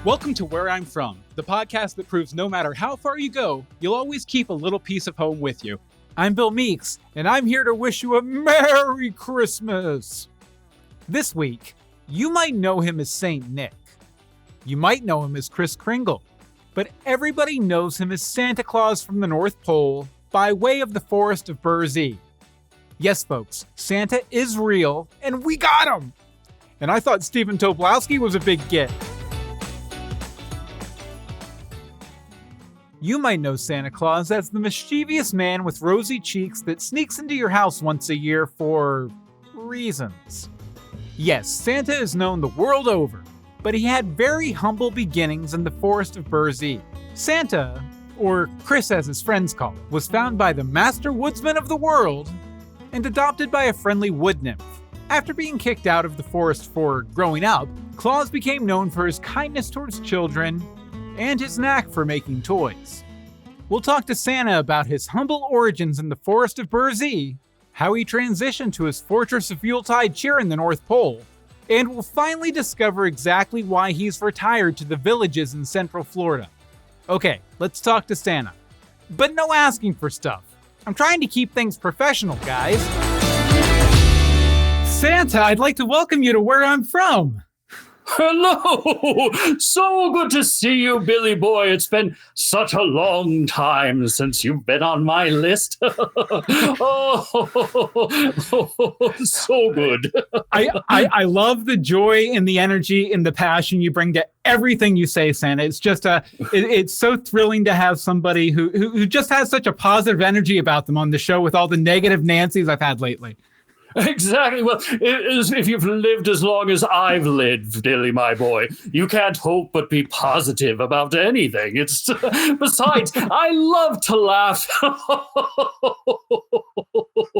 Welcome to Where I'm From, the podcast that proves no matter how far you go, you'll always keep a little piece of home with you. I'm Bill Meeks, and I'm here to wish you a Merry Christmas! This week, you might know him as Saint Nick. You might know him as Kris Kringle, but everybody knows him as Santa Claus from the North Pole by way of the Forest of Burzee. Yes, folks, Santa is real, and we got him! And I thought Stephen Tobolowsky was a big get. You might know Santa Claus as the mischievous man with rosy cheeks that sneaks into your house once a year for reasons. Yes, Santa is known the world over, but he had very humble beginnings in the Forest of Burzee. Santa, or Kris as his friends call it, was found by the master woodsman of the world and adopted by a friendly wood nymph. After being kicked out of the forest for growing up, Claus became known for his kindness towards children and his knack for making toys. We'll talk to Santa about his humble origins in the Forest of Burzee, how he transitioned to his Fortress of Yuletide cheer in the North Pole, and we'll finally discover exactly why he's retired to the villages in Central Florida. Okay, let's talk to Santa. But no asking for stuff. I'm trying to keep things professional, guys. Santa, I'd like to welcome you to Where I'm From. Hello! So good to see you, Billy boy. It's been such a long time since you've been on my list. So good. I love the joy and the energy and the passion you bring to everything you say, Santa. It's just it's so thrilling to have somebody who just has such a positive energy about them on the show with all the negative Nancys I've had lately. Exactly. Well, if you've lived as long as I've lived, Dilly, my boy, you can't hope but be positive about anything. It's besides, I love to laugh.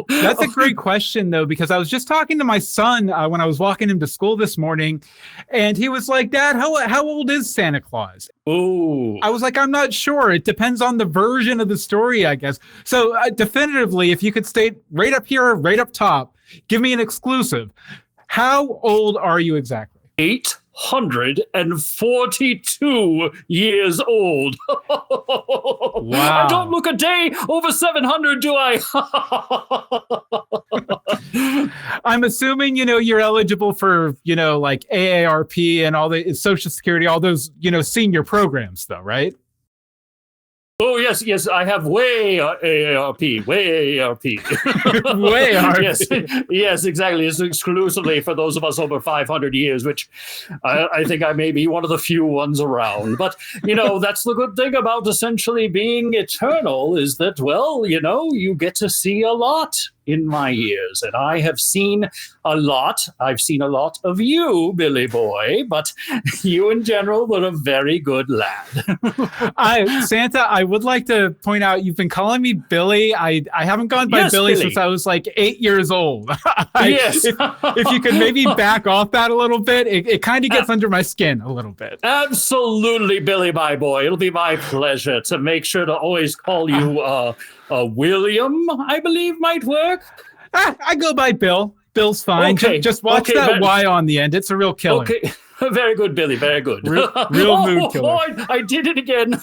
That's a great question, though, because I was just talking to my son when I was walking him to school this morning, and he was like, "Dad, how old is Santa Claus?" Ooh. I was like, "I'm not sure. It depends on the version of the story, I guess." So definitively, if you could state right up here, right up top, give me an exclusive. How old are you exactly? 842 years old. Wow. I don't look a day over 700, do I? I'm assuming, you're eligible for, like AARP and all the Social Security, all those, senior programs, though, right? Oh, yes, I have way AARP. Way AARP. Yes, exactly. It's exclusively for those of us over 500 years, which I think I may be one of the few ones around. But, that's the good thing about essentially being eternal is that, well, you get to see a lot in my years, and I have seen a lot. I've seen a lot of you, Billy boy, but you in general were a very good lad. Santa, I would like to point out you've been calling me Billy. I haven't gone by Billy since I was like 8 years old. Yes. If you could maybe back off that a little bit, it kind of gets under my skin a little bit. Absolutely, Billy, my boy. It'll be my pleasure to make sure to always call you William, I believe might work. I go by Bill. Bill's fine. Okay. Just watch that Y on the end. It's a real killer. Okay. Very good, Billy. Very good. Real mood killer. I did it again.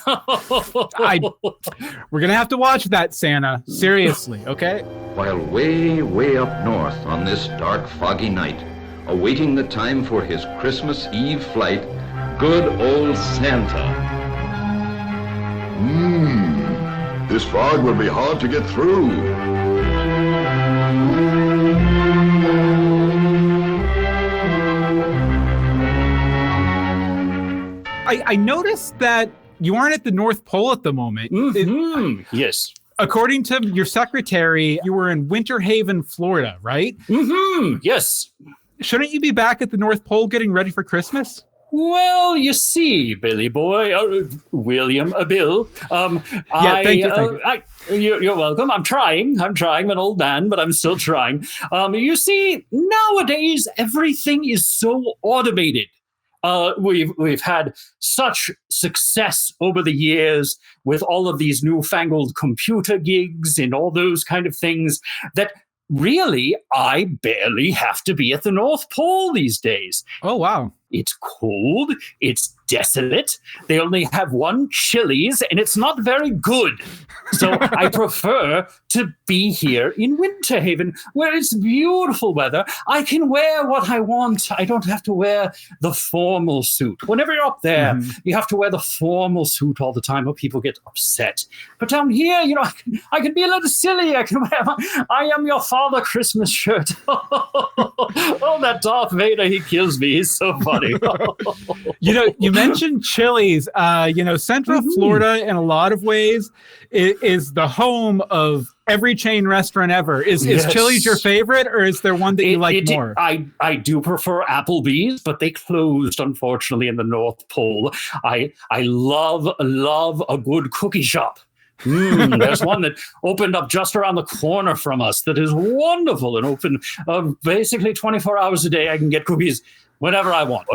We're going to have to watch that, Santa. Seriously, okay? While way, way up north on this dark, foggy night, awaiting the time for his Christmas Eve flight, good old Santa. This fog will be hard to get through. I noticed that you aren't at the North Pole at the moment. Yes. According to your secretary, you were in Winter Haven, Florida, right? Yes. Shouldn't you be back at the North Pole getting ready for Christmas? Well, you see, Billy boy, William, Bill. Thank you. You're welcome. I'm trying. I'm an old man, but I'm still trying. You see, nowadays everything is so automated. We've had such success over the years with all of these newfangled computer gigs and all those kind of things that really I barely have to be at the North Pole these days. Oh, wow. It's cold. It's desolate. They only have one Chili's, and it's not very good. So I prefer to be here in Winter Haven, where it's beautiful weather. I can wear what I want. I don't have to wear the formal suit. Whenever you're up there, you have to wear the formal suit all the time, or people get upset. But down here, I can be a little silly. I can wear I am your father Christmas shirt. Oh, that Darth Vader, he kills me. He's so funny. You mentioned Chili's. Central Florida, in a lot of ways, is the home of every chain restaurant ever. Is Chili's your favorite, or is there one that you like more? I do prefer Applebee's, but they closed, unfortunately, in the North Pole. I love a good cookie shop. There's one that opened up just around the corner from us that is wonderful and open basically 24 hours a day. I can get cookies whenever I want.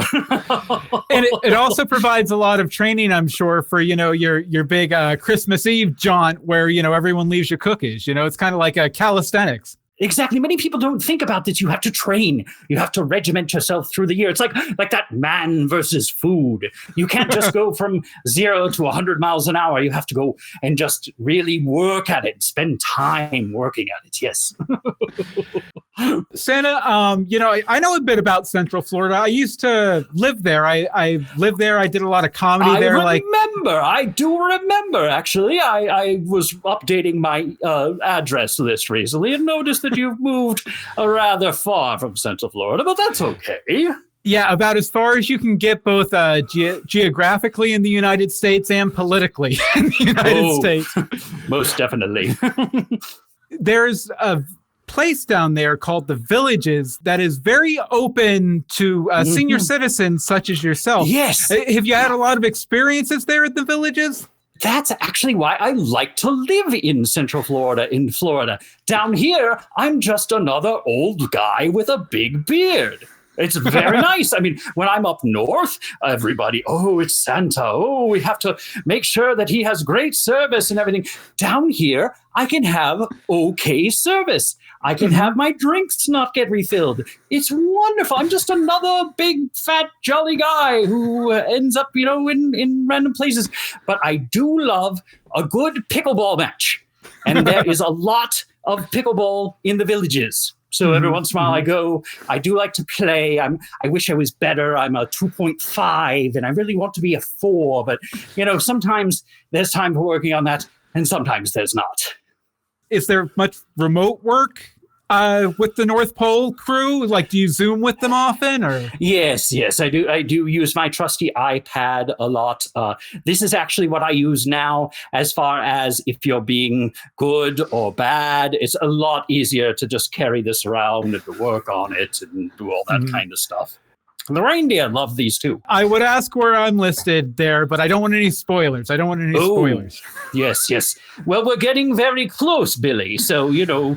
And it also provides a lot of training, I'm sure, for, your big Christmas Eve jaunt where, everyone leaves your cookies. It's kind of like a calisthenics. Exactly. Many people don't think about this. You have to train. You have to regiment yourself through the year. It's like that man versus food. You can't just go from 0 to 100 miles an hour. You have to go and just really work at it, spend time working at it. Yes. Santa, I know a bit about Central Florida. I used to live there. I lived there. I did a lot of comedy there. I do remember, actually. I was updating my address list recently and noticed that you've moved rather far from Central Florida, but that's okay. Yeah, about as far as you can get, both geographically in the United States and politically in the United States. Most definitely. There's a place down there called the Villages that is very open to senior citizens such as yourself. Yes. Have you had a lot of experiences there at the Villages? That's actually why I like to live in Central Florida, in Florida. Down here, I'm just another old guy with a big beard. It's very nice. I mean, when I'm up north, everybody, it's Santa. We have to make sure that he has great service and everything. Down here, I can have okay service. I can have my drinks not get refilled. It's wonderful. I'm just another big, fat, jolly guy who ends up, in random places. But I do love a good pickleball match. And there is a lot of pickleball in the Villages. So every once in a while I go. I do like to play. I wish I was better. I'm a 2.5 and I really want to be a 4. But, sometimes there's time for working on that and sometimes there's not. Is there much remote work with the North Pole crew? Like, do you Zoom with them often? Or Yes, I do. I do use my trusty iPad a lot. This is actually what I use now. As far as if you're being good or bad, it's a lot easier to just carry this around and to work on it and do all that kind of stuff. The reindeer love these too. I would ask where I'm listed there, but I don't want any spoilers. Yes. Well, we're getting very close, Billy. So, you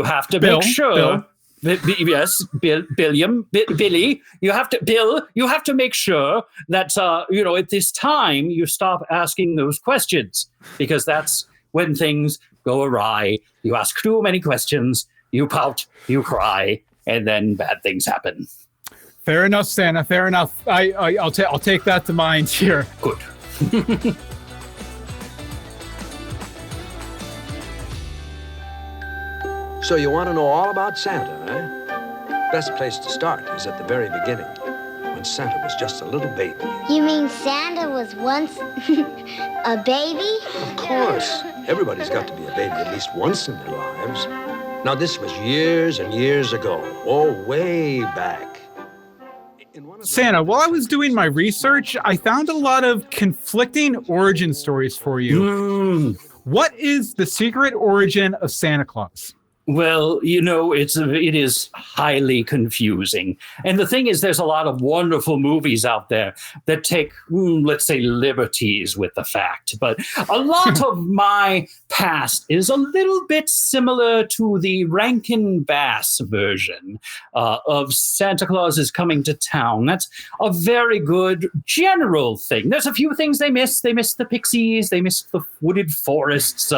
have to make sure. Yes, Billy. You have to make sure that, at this time you stop asking those questions, because that's when things go awry. You ask too many questions, you pout, you cry, and then bad things happen. Fair enough, Santa. Fair enough. I'll take that to mind here. Good. So you want to know all about Santa, eh? Best place to start is at the very beginning, when Santa was just a little baby. You mean Santa was once a baby? Of course. Everybody's got to be a baby at least once in their lives. Now, this was years and years ago. Way back. Santa, while I was doing my research, I found a lot of conflicting origin stories for you. What is the secret origin of Santa Claus? Well, it is highly confusing. And the thing is, there's a lot of wonderful movies out there that take, let's say, liberties with the fact. But a lot of my past is a little bit similar to the Rankin Bass version of Santa Claus is Coming to Town. That's a very good general thing. There's a few things they miss. They miss the pixies. They miss the wooded forests.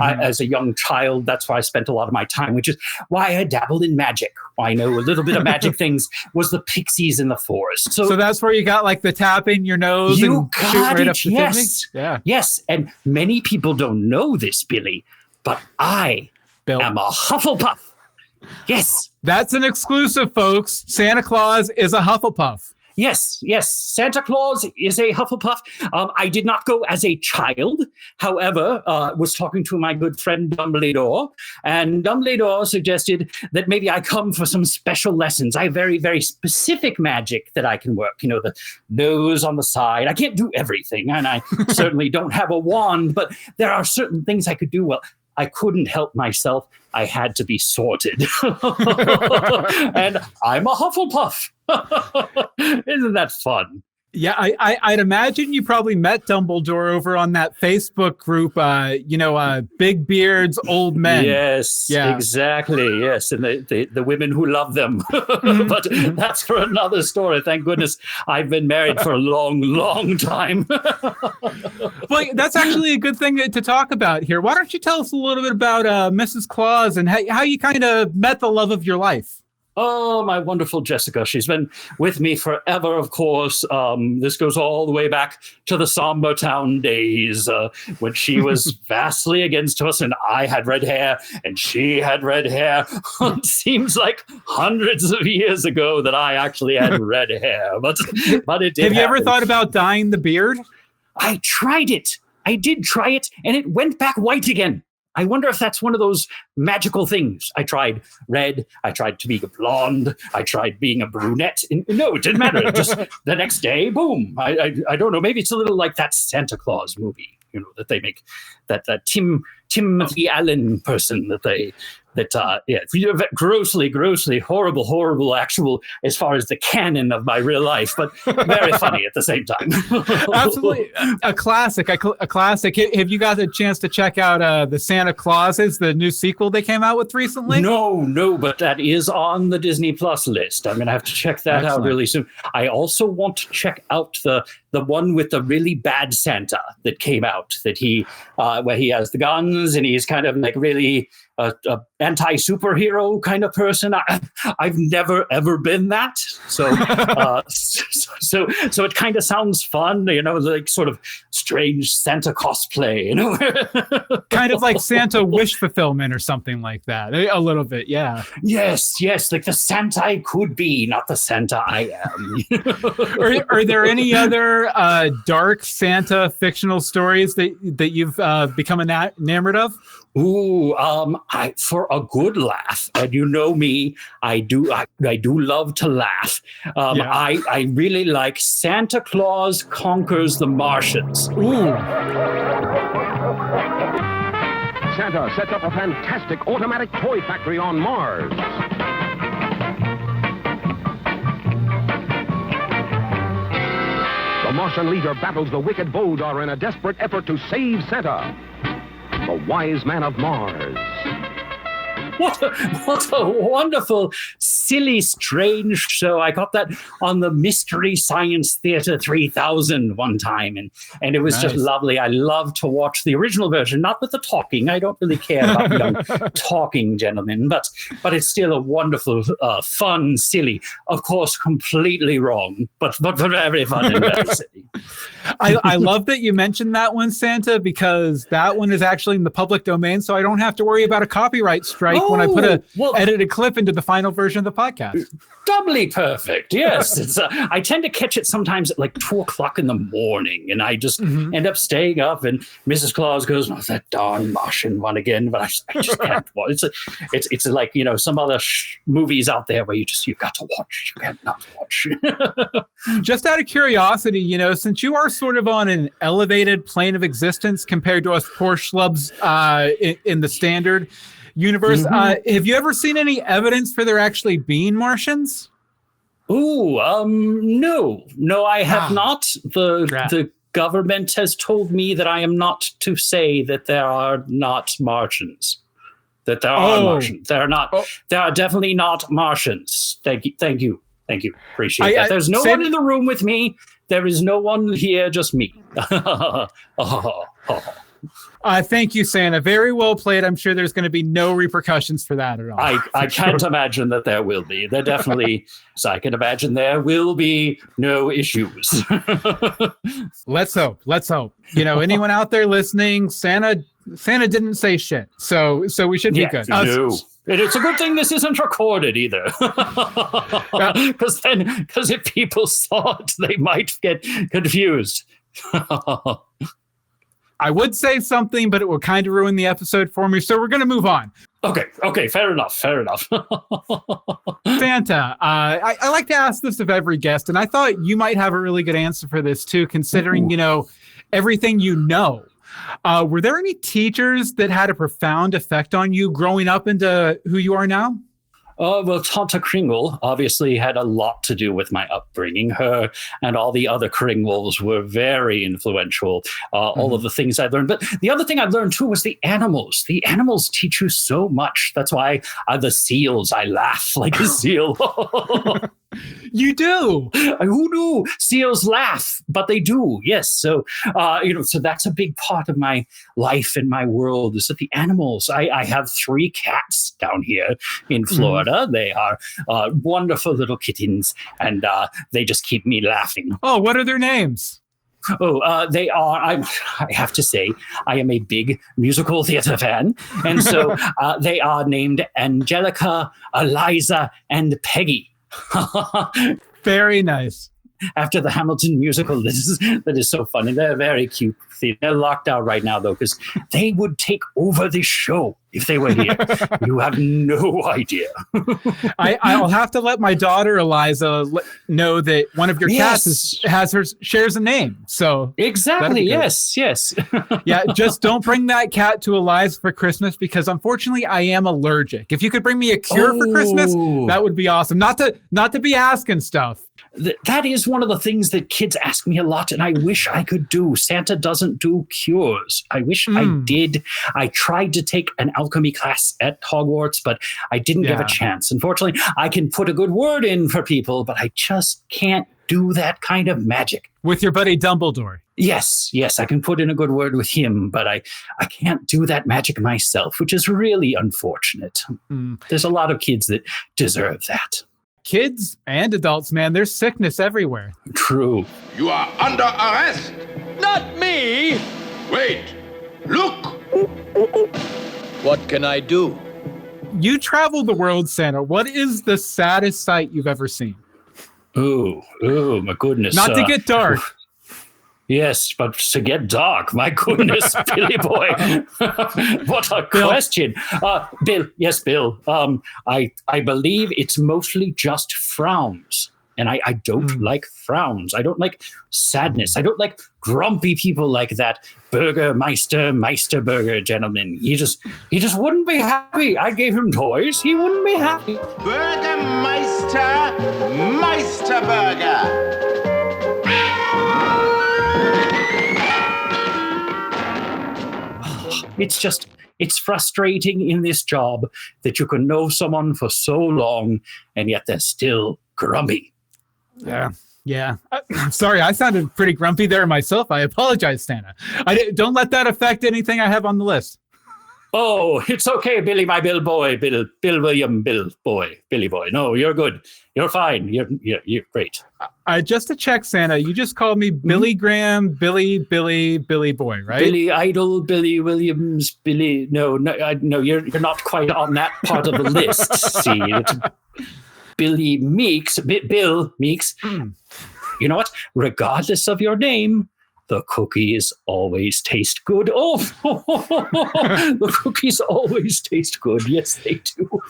As a young child, that's where I spent a lot of my time time, which is why I dabbled in magic. I know a little bit of magic things was the pixies in the forest. So that's where you got like the tap in your nose you and got shoot right it, up the yes. chimney? Yeah. Yes, and many people don't know this, Billy, but I am a Hufflepuff. Yes. That's an exclusive, folks. Santa Claus is a Hufflepuff. Yes. Santa Claus is a Hufflepuff. I did not go as a child. However, was talking to my good friend Dumbledore, and Dumbledore suggested that maybe I come for some special lessons. I have very, very specific magic that I can work. The nose on the side. I can't do everything, and I certainly don't have a wand, but there are certain things I could do well. I couldn't help myself. I had to be sorted. And I'm a Hufflepuff. Isn't that fun? Yeah, I'd imagine you probably met Dumbledore over on that Facebook group, Big Beards, Old Men. Yes, yeah. Exactly. Yes, and the women who love them. But that's for another story. Thank goodness I've been married for a long, long time. Well, that's actually a good thing to talk about here. Why don't you tell us a little bit about Mrs. Claus and how you kind of met the love of your life? Oh, my wonderful Jessica. She's been with me forever, of course. This goes all the way back to the Somber Town days when she was vastly against us and I had red hair and she had red hair. It seems like hundreds of years ago that I actually had red hair, but it did Have you happen. ever thought about dyeing the beard? I tried it. I did try it, and it went back white again. I wonder if that's one of those magical things. I tried red. I tried to be a blonde. I tried being a brunette. No, it didn't matter. Just the next day, boom. I don't know. Maybe it's a little like that Santa Claus movie, that they make. That Timothy Allen person grossly horrible actual as far as the canon of my real life, but very funny at the same time. Absolutely. A classic. Have you got a chance to check out the Santa Clauses, the new sequel they came out with recently? No, but that is on the Disney Plus list. I'm going to have to check that out really soon. I also want to check out the one with the really bad Santa that came out, that he where he has the guns and he's kind of like really a anti-superhero kind of person. I've never ever been that, so it kind of sounds fun, like sort of strange Santa cosplay, kind of like Santa wish fulfillment or something like that. A little bit, yeah. Yes, like the Santa I could be, not the Santa I am. Are there any other dark Santa fictional stories that you've become enamored of? Ooh, for a good laugh, and you know me, I do love to laugh. I really like Santa Claus Conquers the Martians. Ooh. Santa sets up a fantastic automatic toy factory on Mars. The Martian leader battles the wicked Voldar in a desperate effort to save Santa, the wise man of Mars. What a wonderful, silly, strange show. I got that on the Mystery Science Theater 3000 one time, and it was just lovely. I love to watch the original version, not with the talking. I don't really care about young talking gentlemen, but it's still a wonderful, fun, silly, of course, completely wrong, but very fun and very silly. I love that you mentioned that one, Santa, because that one is actually in the public domain, so I don't have to worry about a copyright strike when I put a edited clip into the final version of the podcast. Doubly perfect, yes. It's I tend to catch it sometimes at like 2:00 in the morning, and I just end up staying up, and Mrs. Claus goes, "Oh, that darn Martian one again," but I just can't watch. It's like, some other movies out there where you've got to watch. You can't not watch. Just out of curiosity, since you are sort of on an elevated plane of existence compared to us poor schlubs in the standard universe, have you ever seen any evidence for there actually being Martians? Ooh, no, I have not. The government has told me that I am not to say that there are not Martians. That there are Martians. There are not. There are definitely not Martians. Thank you. Appreciate that. There's no one in the room with me. There is no one here, just me. Thank you, Santa. Very well played. I'm sure there's going to be no repercussions for that at all. I can't imagine that there will be. There definitely, so I can imagine there will be no issues. Let's hope. Anyone out there listening, Santa didn't say shit. So we should be good. No. And it's a good thing this isn't recorded either. Because if people saw it, they might get confused. I would say something, but it will kind of ruin the episode for me. So we're going to move on. Okay. Fair enough. Santa, I like to ask this of every guest, and I thought you might have a really good answer for this too, considering, everything you know. Were there any teachers that had a profound effect on you growing up into who you are now? Well, Tanta Kringle obviously had a lot to do with my upbringing. Her and all the other Kringles were very influential, all of the things I learned. But the other thing I learned, too, was the animals. The animals teach you so much. That's why the seals, I laugh like a seal. You do? Who knew? Seals laugh, but they do. Yes. So, so that's a big part of my life and my world is that the animals. I have 3 cats down here in Florida. They are wonderful little kittens, and they just keep me laughing. Oh, what are their names? They are, I have to say, I am a big musical theater fan. And so they are named Angelica, Eliza, and Peggy. Very nice. After the Hamilton musical, that is so funny. They're very cute. They're locked out right now, though, because they would take over this show if they were here. You have no idea. I'll have to let my daughter Eliza know that one of your cats shares a name. So exactly, yes. Yeah, just don't bring that cat to Eliza for Christmas because unfortunately I am allergic. If you could bring me a cure for Christmas, that would be awesome. Not to be asking stuff. That is one of the things that kids ask me a lot, and I wish I could do. Santa doesn't do cures. I wish I did. I tried to take an alchemy class at Hogwarts, but I didn't give a chance. Unfortunately, I can put a good word in for people, but I just can't do that kind of magic. With your buddy Dumbledore. Yes, I can put in a good word with him, but I can't do that magic myself, which is really unfortunate. There's a lot of kids that deserve that. Kids and adults, man, there's sickness everywhere. True. You are under arrest. Not me! Wait. Look. What can I do? You travel the world, Santa. What is the saddest sight you've ever seen? Oh, my goodness. Not to get dark. Yes, but to get dark, my goodness, Billy boy. What a question. Bill, yes, Bill. I believe it's mostly just frowns. And I don't like frowns. I don't like sadness. I don't like grumpy people like that Burgermeister Meisterburger gentleman. He just wouldn't be happy. I gave him toys. He wouldn't be happy. Burgermeister Meisterburger. It's frustrating in this job that you can know someone for so long and yet they're still grumpy. Yeah. Sorry, I sounded pretty grumpy there myself. I apologize, Santa. Don't let that affect anything I have on the list. Oh, it's okay, Billy, my Bill boy, Bill William, Bill boy, Billy boy. No, you're good. You're fine. You're great. Just to check, Santa, you just called me Billy Graham, Billy boy, right? Billy Idol, Billy Williams, Billy. No, you're not quite on that part of the list. See, it's Billy Meeks, Bill Meeks. You know what? Regardless of your name, the cookies always taste good. Oh, the cookies always taste good. Yes, they do.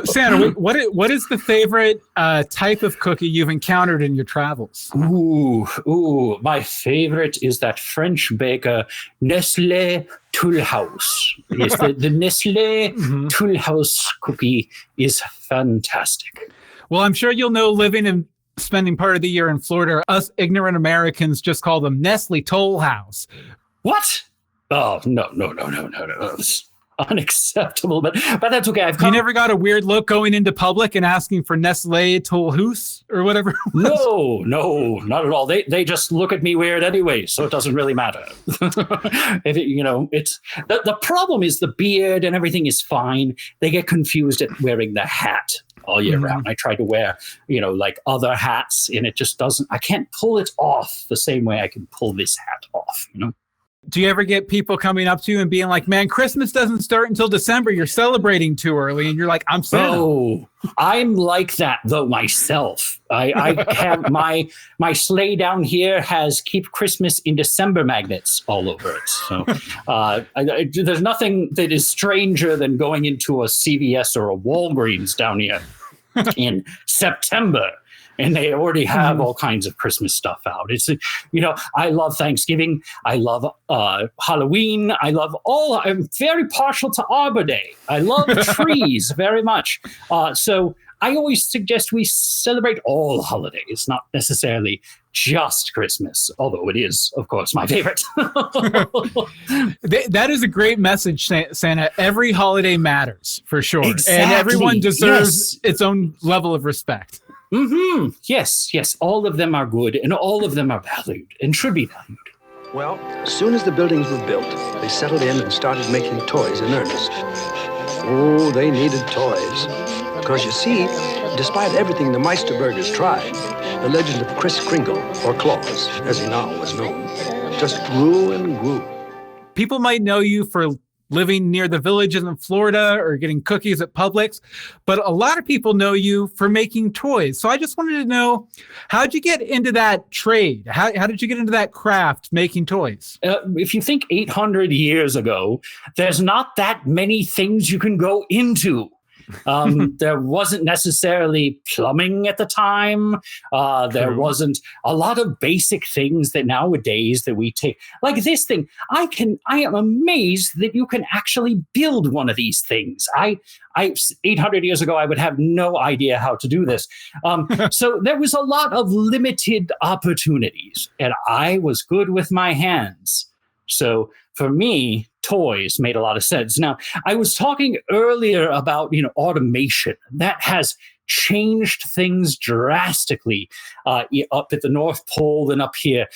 Santa, what is the favorite type of cookie you've encountered in your travels? Ooh, my favorite is that French baker Nestlé Tool House. Yes, the Nestlé Tool House cookie is fantastic. Well, I'm sure you'll know, living and spending part of the year in Florida, us ignorant Americans just call them Nestle Toll House. What? Oh, no. unacceptable, but that's okay. You never got a weird look going into public and asking for Nestle Tollhouse or whatever? No, not at all. They just look at me weird anyway, so it doesn't really matter. It's the problem is the beard and everything is fine. They get confused at wearing the hat all year round. I try to wear, like other hats, and it just doesn't. I can't pull it off the same way I can pull this hat off. Do you ever get people coming up to you and being like, man, Christmas doesn't start until December. You're celebrating too early. And you're like, I'm Santa. Oh, I'm like that, though, myself. I have my sleigh down here has keep Christmas in December magnets all over it. So there's nothing that is stranger than going into a CVS or a Walgreens down here in September. And they already have all kinds of Christmas stuff out. It's, I love Thanksgiving. I love Halloween. I'm very partial to Arbor Day. I love trees very much. So I always suggest we celebrate all holidays, not necessarily just Christmas, although it is, of course, my favorite. That is a great message, Santa. Every holiday matters, for sure. Exactly. And everyone deserves its own level of respect. Mm-hmm. Yes. All of them are good, and all of them are valued and should be valued. Well, as soon as the buildings were built, they settled in and started making toys in earnest. Oh, they needed toys. Because you see, despite everything the Meisterburgers tried, the legend of Kris Kringle, or Claus, as he now was known, just grew and grew. People might know you for living near the villages in Florida or getting cookies at Publix, but a lot of people know you for making toys. So I just wanted to know, how'd you get into that trade? How did you get into that craft, making toys? If you think 800 years ago, there's not that many things you can go into. There wasn't necessarily plumbing at the time. There wasn't a lot of basic things that nowadays that we take, like this thing. I am amazed that you can actually build one of these things. 800 years ago, I would have no idea how to do this. So there was a lot of limited opportunities, and I was good with my hands. So for me, toys made a lot of sense. Now, I was talking earlier about, automation. That has changed things drastically up at the North Pole and up here.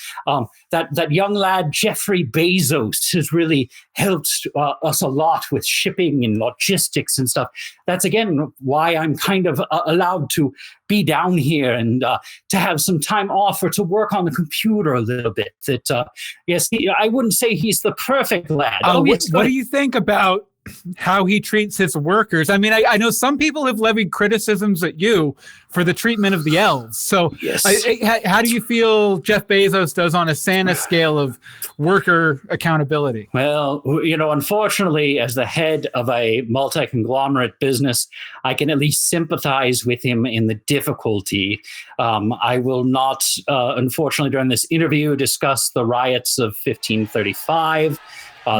That young lad, Jeffrey Bezos, has really helped us a lot with shipping and logistics and stuff. That's, again, why I'm kind of allowed to be down here and to have some time off or to work on the computer a little bit. Yes, I wouldn't say he's the perfect lad. What do you think about how he treats his workers? I mean, I know some people have levied criticisms at you for the treatment of the elves. So yes. How do you feel Jeff Bezos does on a Santa scale of worker accountability? Well, unfortunately, as the head of a multi-conglomerate business, I can at least sympathize with him in the difficulty. I will not, unfortunately, during this interview, discuss the riots of 1535.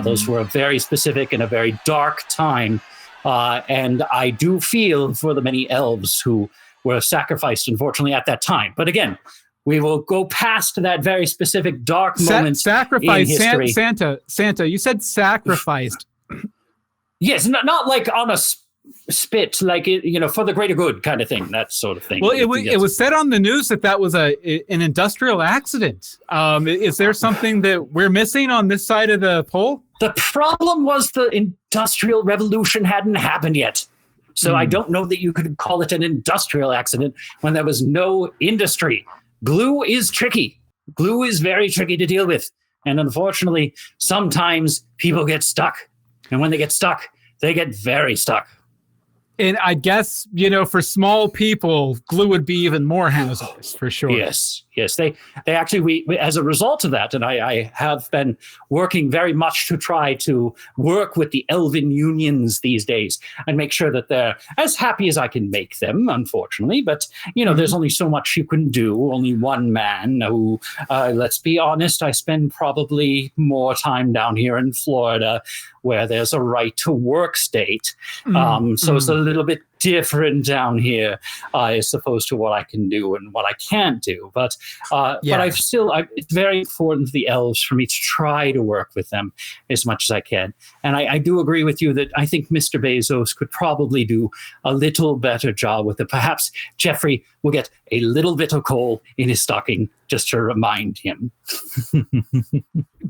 Those were a very specific and a very dark time. And I do feel for the many elves who were sacrificed, unfortunately, at that time. But again, we will go past that very specific dark moment sacrifice, in history. Santa, you said sacrificed. Yes, not like on a spit, like, for the greater good kind of thing, that sort of thing. Well, it was said on the news that was an industrial accident. Is there something that we're missing on this side of the pole? The problem was the Industrial Revolution hadn't happened yet. So I don't know that you could call it an industrial accident when there was no industry. Glue is tricky. Glue is very tricky to deal with. And unfortunately, sometimes people get stuck. And when they get stuck, they get very stuck. And I guess, for small people, glue would be even more hazardous, for sure. Yes. They actually, we as a result of that, and I have been working very much to try to work with the elven unions these days and make sure that they're as happy as I can make them, unfortunately. But, there's only so much you can do. Only one man who, let's be honest, I spend probably more time down here in Florida where there's a right to work state. So it's a little bit different down here as opposed to what I can do and what I can't do. But it's very important to the elves for me to try to work with them as much as I can. And I do agree with you that I think Mr. Bezos could probably do a little better job with it. Perhaps Jeffrey will get a little bit of coal in his stocking just to remind him.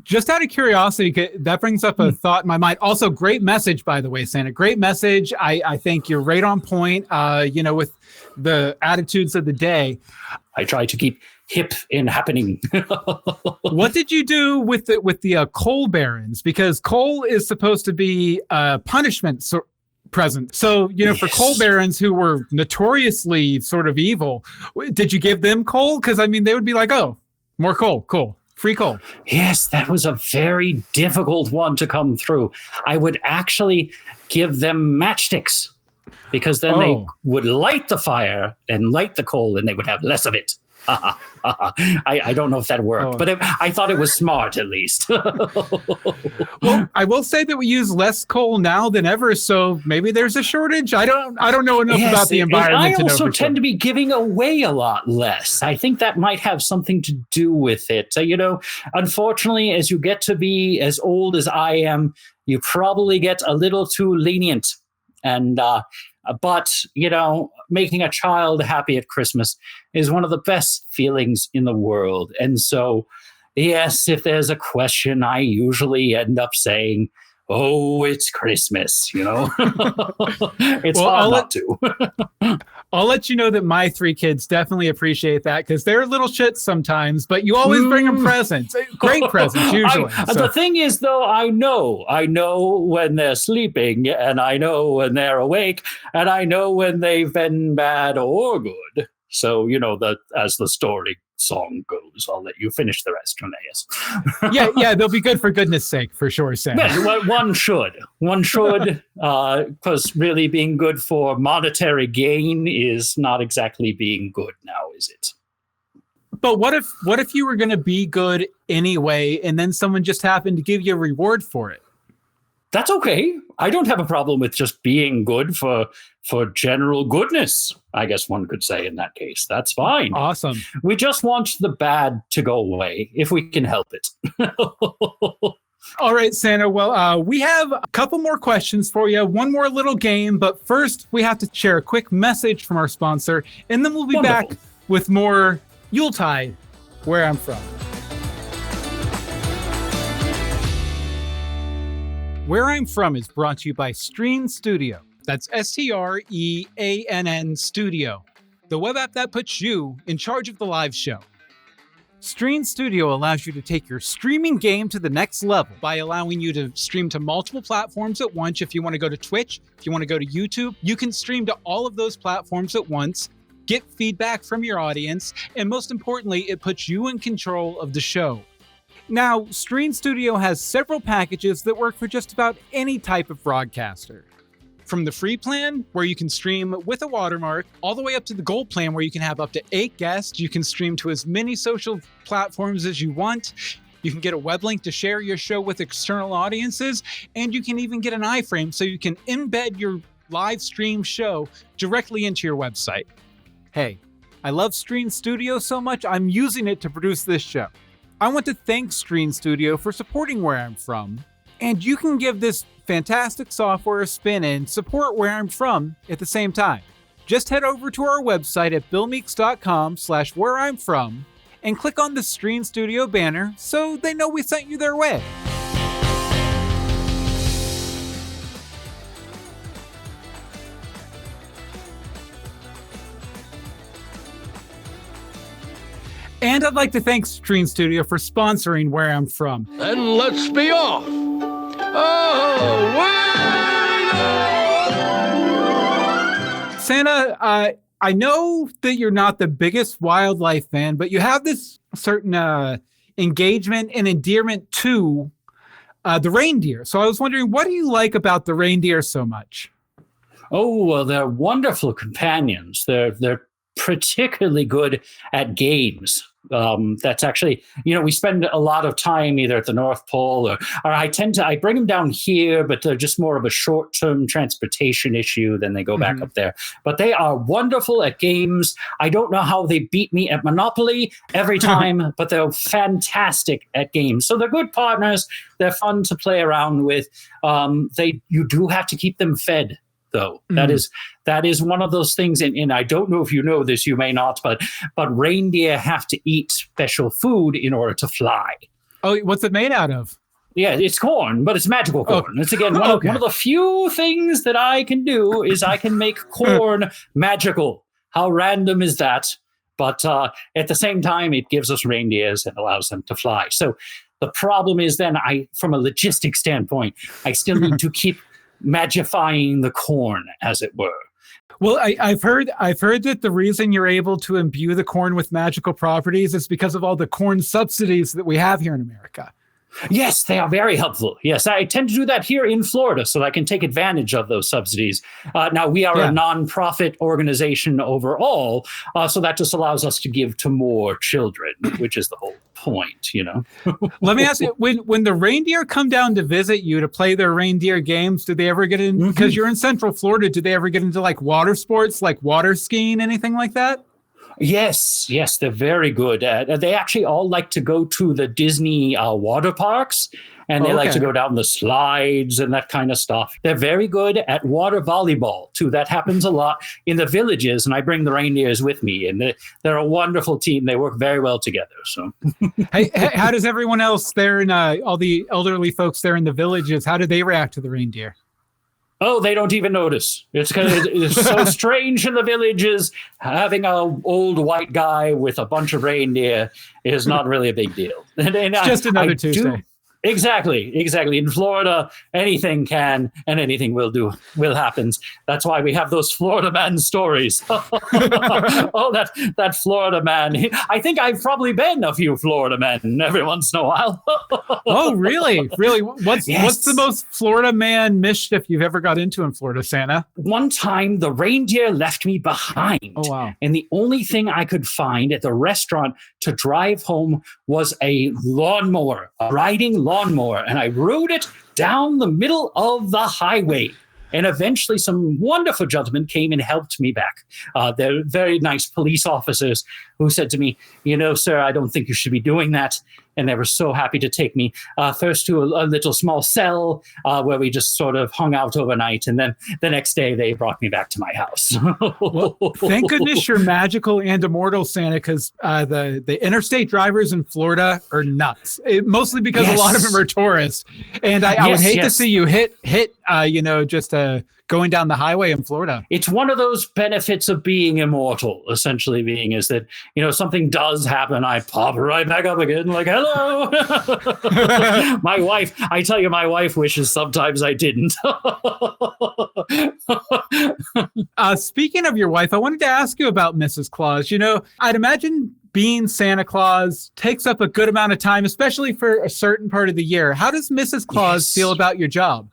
Just out of curiosity, that brings up a thought in my mind. Also, great message, by the way, Santa. Great message. I think you're right on point, with the attitudes of the day. I try to keep hip and happening. What did you do with the coal barons? Because coal is supposed to be a punishment present. So, for coal barons who were notoriously sort of evil, did you give them coal? Because, they would be like, oh, more coal, cool. Free coal. Yes, that was a very difficult one to come through. I would actually give them matchsticks because then they would light the fire and light the coal and they would have less of it. I don't know if that worked, but I thought it was smart at least. Well, I will say that we use less coal now than ever, so maybe there's a shortage. I don't know enough about the environment. I also tend to be giving away a lot less. I think that might have something to do with it. Unfortunately, as you get to be as old as I am, you probably get a little too lenient. And but making a child happy at Christmas is one of the best feelings in the world. And so, yes, if there's a question, I usually end up saying, oh, it's Christmas, It's hard not to. I'll let you know that my 3 kids definitely appreciate that because they're little shits sometimes, but you always bring them presents. Great presents, usually. The thing is, though, I know when they're sleeping, and I know when they're awake, and I know when they've been bad or good. So, as the story song goes, I'll let you finish the rest, Reneus. yeah, they'll be good for goodness sake, for sure, Sam. Well, one should, because really being good for monetary gain is not exactly being good now, is it? But what if you were going to be good anyway, and then someone just happened to give you a reward for it? That's okay. I don't have a problem with just being good for general goodness, I guess one could say in that case. That's fine. Awesome. We just want the bad to go away if we can help it. All right, Santa. Well, we have a couple more questions for you. One more little game, but first we have to share a quick message from our sponsor, and then we'll be back with more Yuletide, Where I'm From. Where I'm From is brought to you by Streann Studio. That's STREANN Studio, the web app that puts you in charge of the live show. Streann Studio allows you to take your streaming game to the next level by allowing you to stream to multiple platforms at once. If you want to go to Twitch, if you want to go to YouTube, you can stream to all of those platforms at once, get feedback from your audience, and most importantly, it puts you in control of the show. Now, Streann Studio has several packages that work for just about any type of broadcaster. From the free plan, where you can stream with a watermark, all the way up to the gold plan, where you can have up to 8 guests. You can stream to as many social platforms as you want. You can get a web link to share your show with external audiences, and you can even get an iframe so you can embed your live stream show directly into your website. Hey, I love Streann Studio so much, I'm using it to produce this show. I want to thank Streann Studio for supporting Where I'm From, and you can give this fantastic software a spin and support Where I'm From at the same time. Just head over to our website at billmeeks.com/whereimfrom and click on the Streann Studio banner so they know we sent you their way. And I'd like to thank Streann Studio for sponsoring Where I'm From. Then let's be off. Santa, I know that you're not the biggest wildlife fan, but you have this certain engagement and endearment to the reindeer. So I was wondering, what do you like about the reindeer so much? Oh, well, they're wonderful companions. They're particularly good at games. That's actually, we spend a lot of time either at the North Pole or I bring them down here, but they're just more of a short-term transportation issue. Then they go back up there. But they are wonderful at games. I don't know how they beat me at Monopoly every time, but they're fantastic at games. So they're good partners. They're fun to play around with. You do have to keep them fed, though. That is one of those things, and I don't know if you know this, you may not, but reindeer have to eat special food in order to fly. Oh, what's it made out of? Yeah, it's corn, but it's magical corn. It's, again, one of the few things that I can do is I can make corn magical. How random is that? But at the same time, it gives us reindeers and allows them to fly. So the problem is then, from a logistics standpoint, I still need to keep magifying the corn, as it were. Well, I've heard that the reason you're able to imbue the corn with magical properties is because of all the corn subsidies that we have here in America. Yes, they are very helpful. Yes, I tend to do that here in Florida so that I can take advantage of those subsidies. Now, we are a nonprofit organization overall, so that just allows us to give to more children, which is the whole point, Let me ask you, when the reindeer come down to visit you to play their reindeer games, do they ever get in, because you're in Central Florida, do they ever get into like water sports, like water skiing, anything like that? Yes, they're very good. They actually all like to go to the Disney water parks, and they like to go down the slides and that kind of stuff. They're very good at water volleyball, too. That happens a lot in the villages, and I bring the reindeers with me, and they're a wonderful team. They work very well together. So, hey, how does everyone else there in all the elderly folks there in the villages, how do they react to the reindeer? Oh, they don't even notice. It's so strange in the villages. Having an old white guy with a bunch of reindeer is not really a big deal. It's just another Tuesday. Exactly. In Florida, anything can and anything will happen. That's why we have those Florida man stories. Oh, that Florida man. I think I've probably been a few Florida men every once in a while. Oh, really? Really? What's the most Florida man mischief you've ever got into in Florida, Santa? One time, the reindeer left me behind. Oh, wow. And the only thing I could find at the restaurant to drive home was a lawnmower, a riding lawnmower, and I rode it down the middle of the highway. And eventually some wonderful gentlemen came and helped me back. They're very nice police officers who said to me, sir, I don't think you should be doing that. And they were so happy to take me first to a little small cell where we just sort of hung out overnight. And then the next day they brought me back to my house. Well, thank goodness you're magical and immortal, Santa, because the interstate drivers in Florida are nuts. Mostly because a lot of them are tourists. And I would hate to see you hit just going down the highway in Florida. It's one of those benefits of being immortal, essentially being is that, something does happen. I pop right back up again like, hello. My wife wishes sometimes I didn't. Speaking of your wife, I wanted to ask you about Mrs. Claus. I'd imagine being Santa Claus takes up a good amount of time, especially for a certain part of the year. How does Mrs. Claus feel about your job?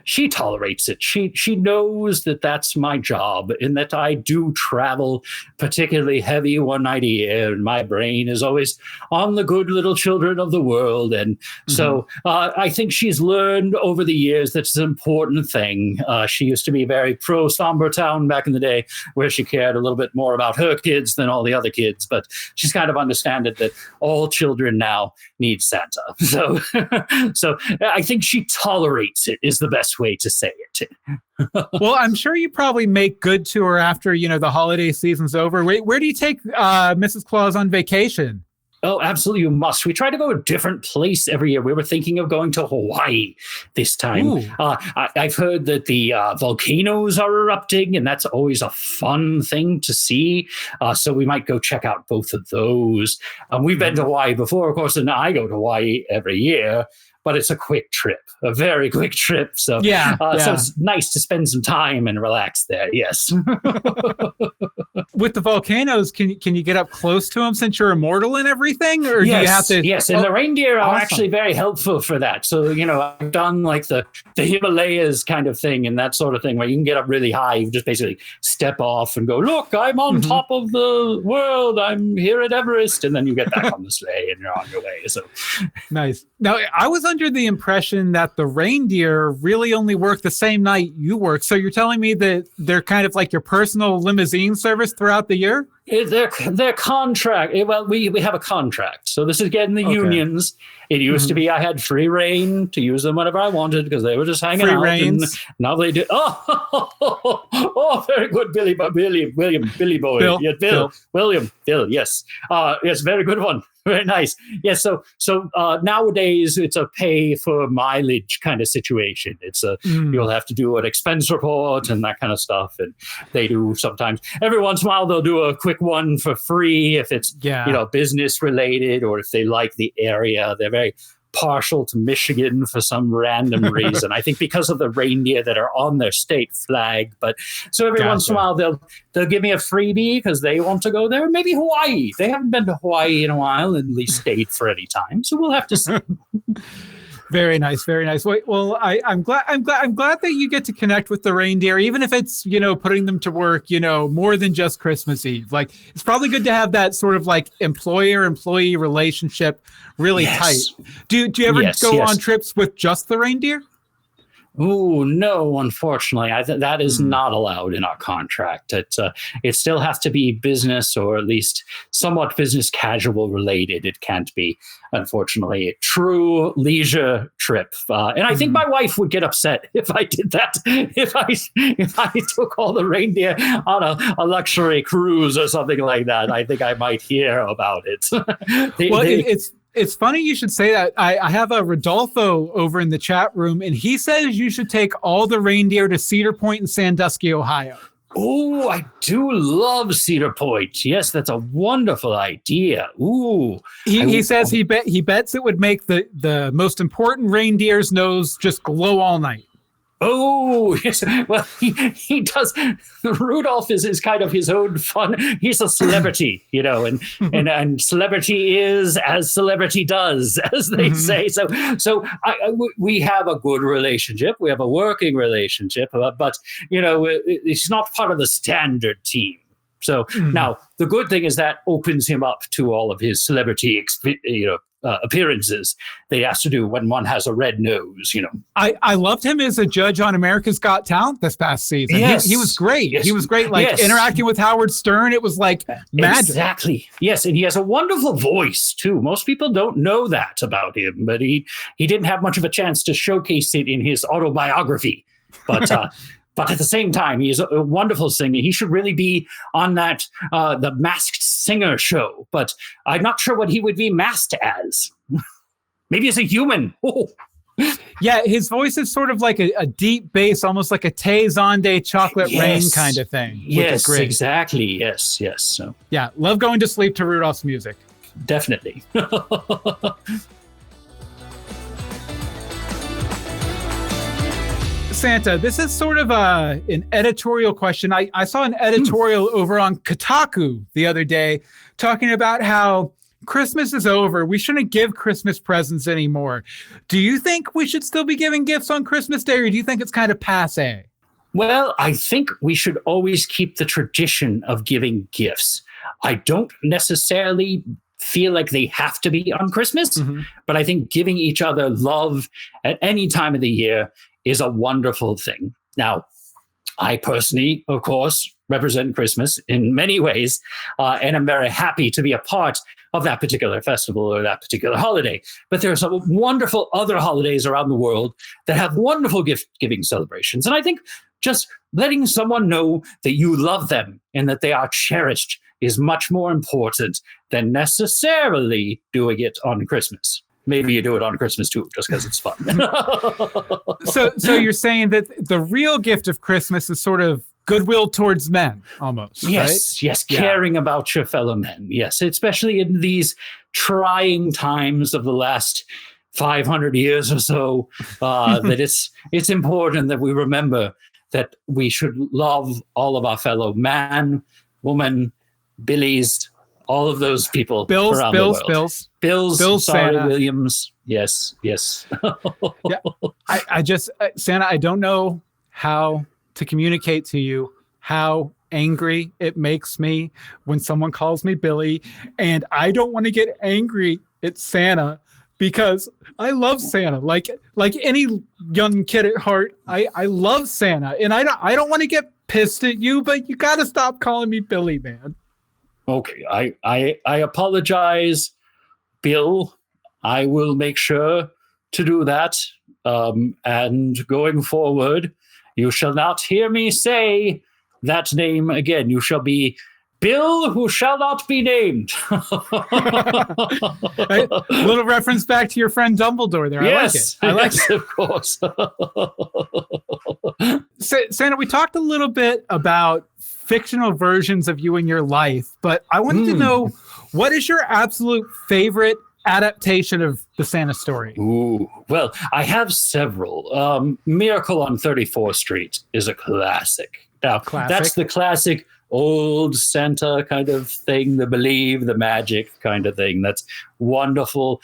She tolerates it. She knows that that's my job and that I do travel particularly heavy one night a year. And my brain is always on the good little children of the world. And so I think she's learned over the years that's an important thing. She used to be very pro Somber Town back in the day, where she cared a little bit more about her kids than all the other kids. But she's kind of understood that all children now need Santa. So I think she tolerates it is the best way to say it. Well, I'm sure you probably make good to her after, the holiday season's over. Where do you take Mrs. Claus on vacation? Oh, absolutely. You must. We try to go to a different place every year. We were thinking of going to Hawaii this time. I've heard that the volcanoes are erupting, and that's always a fun thing to see. So we might go check out both of those. We've been to Hawaii before, of course, and I go to Hawaii every year. But it's a quick trip, a very quick trip. So, so it's nice to spend some time and relax there. Yes. With the volcanoes, can you get up close to them since you're immortal and everything, or do you have to? Yes, and the reindeer are actually very helpful for that. So I've done like the Himalayas kind of thing and that sort of thing, where you can get up really high. You just basically step off and go, look, I'm on top of the world. I'm here at Everest, and then you get back on the sleigh and you're on your way. So nice. Now, I was under the impression that the reindeer really only work the same night you work. So you're telling me that they're kind of like your personal limousine service throughout the year? Their contract. Well, we have a contract. So this is getting the unions. It used to be I had free reign to use them whenever I wanted because they were just hanging free out. Reigns. And now they do. Oh, very good, Billy boy. Bill. Yeah, Bill. Yes. Yes, very good one. Very nice. Yes. So nowadays it's a pay for mileage kind of situation. It's you'll have to do an expense report and that kind of stuff. And they do sometimes. Every once in a while they'll do a quick one for free if it's business related or if they like the area. They're very partial to Michigan for some random reason. I think because of the reindeer that are on their state flag. But so every once in a while they'll give me a freebie because they want to go there. Maybe Hawaii. They haven't been to Hawaii in a while and at least stayed for any time. So we'll have to see. Very nice, very nice. Well, I'm glad that you get to connect with the reindeer, even if it's putting them to work, more than just Christmas Eve. Like it's probably good to have that sort of like employer-employee relationship really tight. Do you ever go on trips with just the reindeer? Oh, no, unfortunately. That is not allowed in our contract. It still has to be business or at least somewhat business casual related. It can't be, unfortunately, a true leisure trip. And I think my wife would get upset if I did that. If I took all the reindeer on a luxury cruise or something like that, I think I might hear about it. It's funny you should say that. I have a Rodolfo over in the chat room, and he says you should take all the reindeer to Cedar Point in Sandusky, Ohio. Oh, I do love Cedar Point. Yes, that's a wonderful idea. Ooh. He says he bets it would make the most important reindeer's nose just glow all night. Oh, yes. Well, he does. Rudolph is kind of his own fun. He's a celebrity, and celebrity is as celebrity does, as they say. So we have a good relationship. We have a working relationship, but it's not part of the standard team. So now the good thing is that opens him up to all of his celebrity, appearances that he has to do when one has a red nose. I loved him as a judge on America's Got Talent this past season. Yes. He was great. Yes. He was great. Interacting with Howard Stern, it was like magic. Exactly. Yes, and he has a wonderful voice too. Most people don't know that about him, but he didn't have much of a chance to showcase it in his autobiography. But but at the same time, he's a wonderful singer. He should really be on that the Masked Singer show. But I'm not sure what he would be masked as. Maybe as a human. Oh. Yeah, his voice is sort of like a deep bass, almost like a Tay Zonday Chocolate Rain kind of thing. Yes, exactly. Yes. So. Yeah, love going to sleep to Rudolph's music. Definitely. Santa, this is sort of an editorial question. I saw an editorial over on Kotaku the other day talking about how Christmas is over. We shouldn't give Christmas presents anymore. Do you think we should still be giving gifts on Christmas Day, or do you think it's kind of passé? Well, I think we should always keep the tradition of giving gifts. I don't necessarily feel like they have to be on Christmas, but I think giving each other love at any time of the year is a wonderful thing. Now, I personally, of course, represent Christmas in many ways, and I'm very happy to be a part of that particular festival or that particular holiday. But there are some wonderful other holidays around the world that have wonderful gift-giving celebrations. And I think just letting someone know that you love them and that they are cherished is much more important than necessarily doing it on Christmas. Maybe you do it on Christmas too, just because it's fun. So you're saying that the real gift of Christmas is sort of goodwill towards men, almost. Yes, right? Yes, caring about your fellow men. Yes, especially in these trying times of the last 500 years or so, that it's important that we remember that we should love all of our fellow man, woman, Billy's, all of those people Bills, around Bills, the world. Bills. Bills, sorry, Santa. Williams. Yes. Yeah. I just, Santa, I don't know how to communicate to you how angry it makes me when someone calls me Billy, and I don't want to get angry at Santa because I love Santa. Like any young kid at heart, I love Santa, and I don't want to get pissed at you, but you got to stop calling me Billy, man. Okay, I apologize, Bill. I will make sure to do that. And going forward, you shall not hear me say that name again. You shall be Bill who shall not be named. A little reference back to your friend Dumbledore there. Yes, I like it. of course. Santa, we talked a little bit about fictional versions of you in your life, but I wanted to know, what is your absolute favorite adaptation of the Santa story? Ooh, well, I have several. Miracle on 34th Street is a classic. Now, that's the classic old Santa kind of thing, the believe, the magic kind of thing. That's wonderful.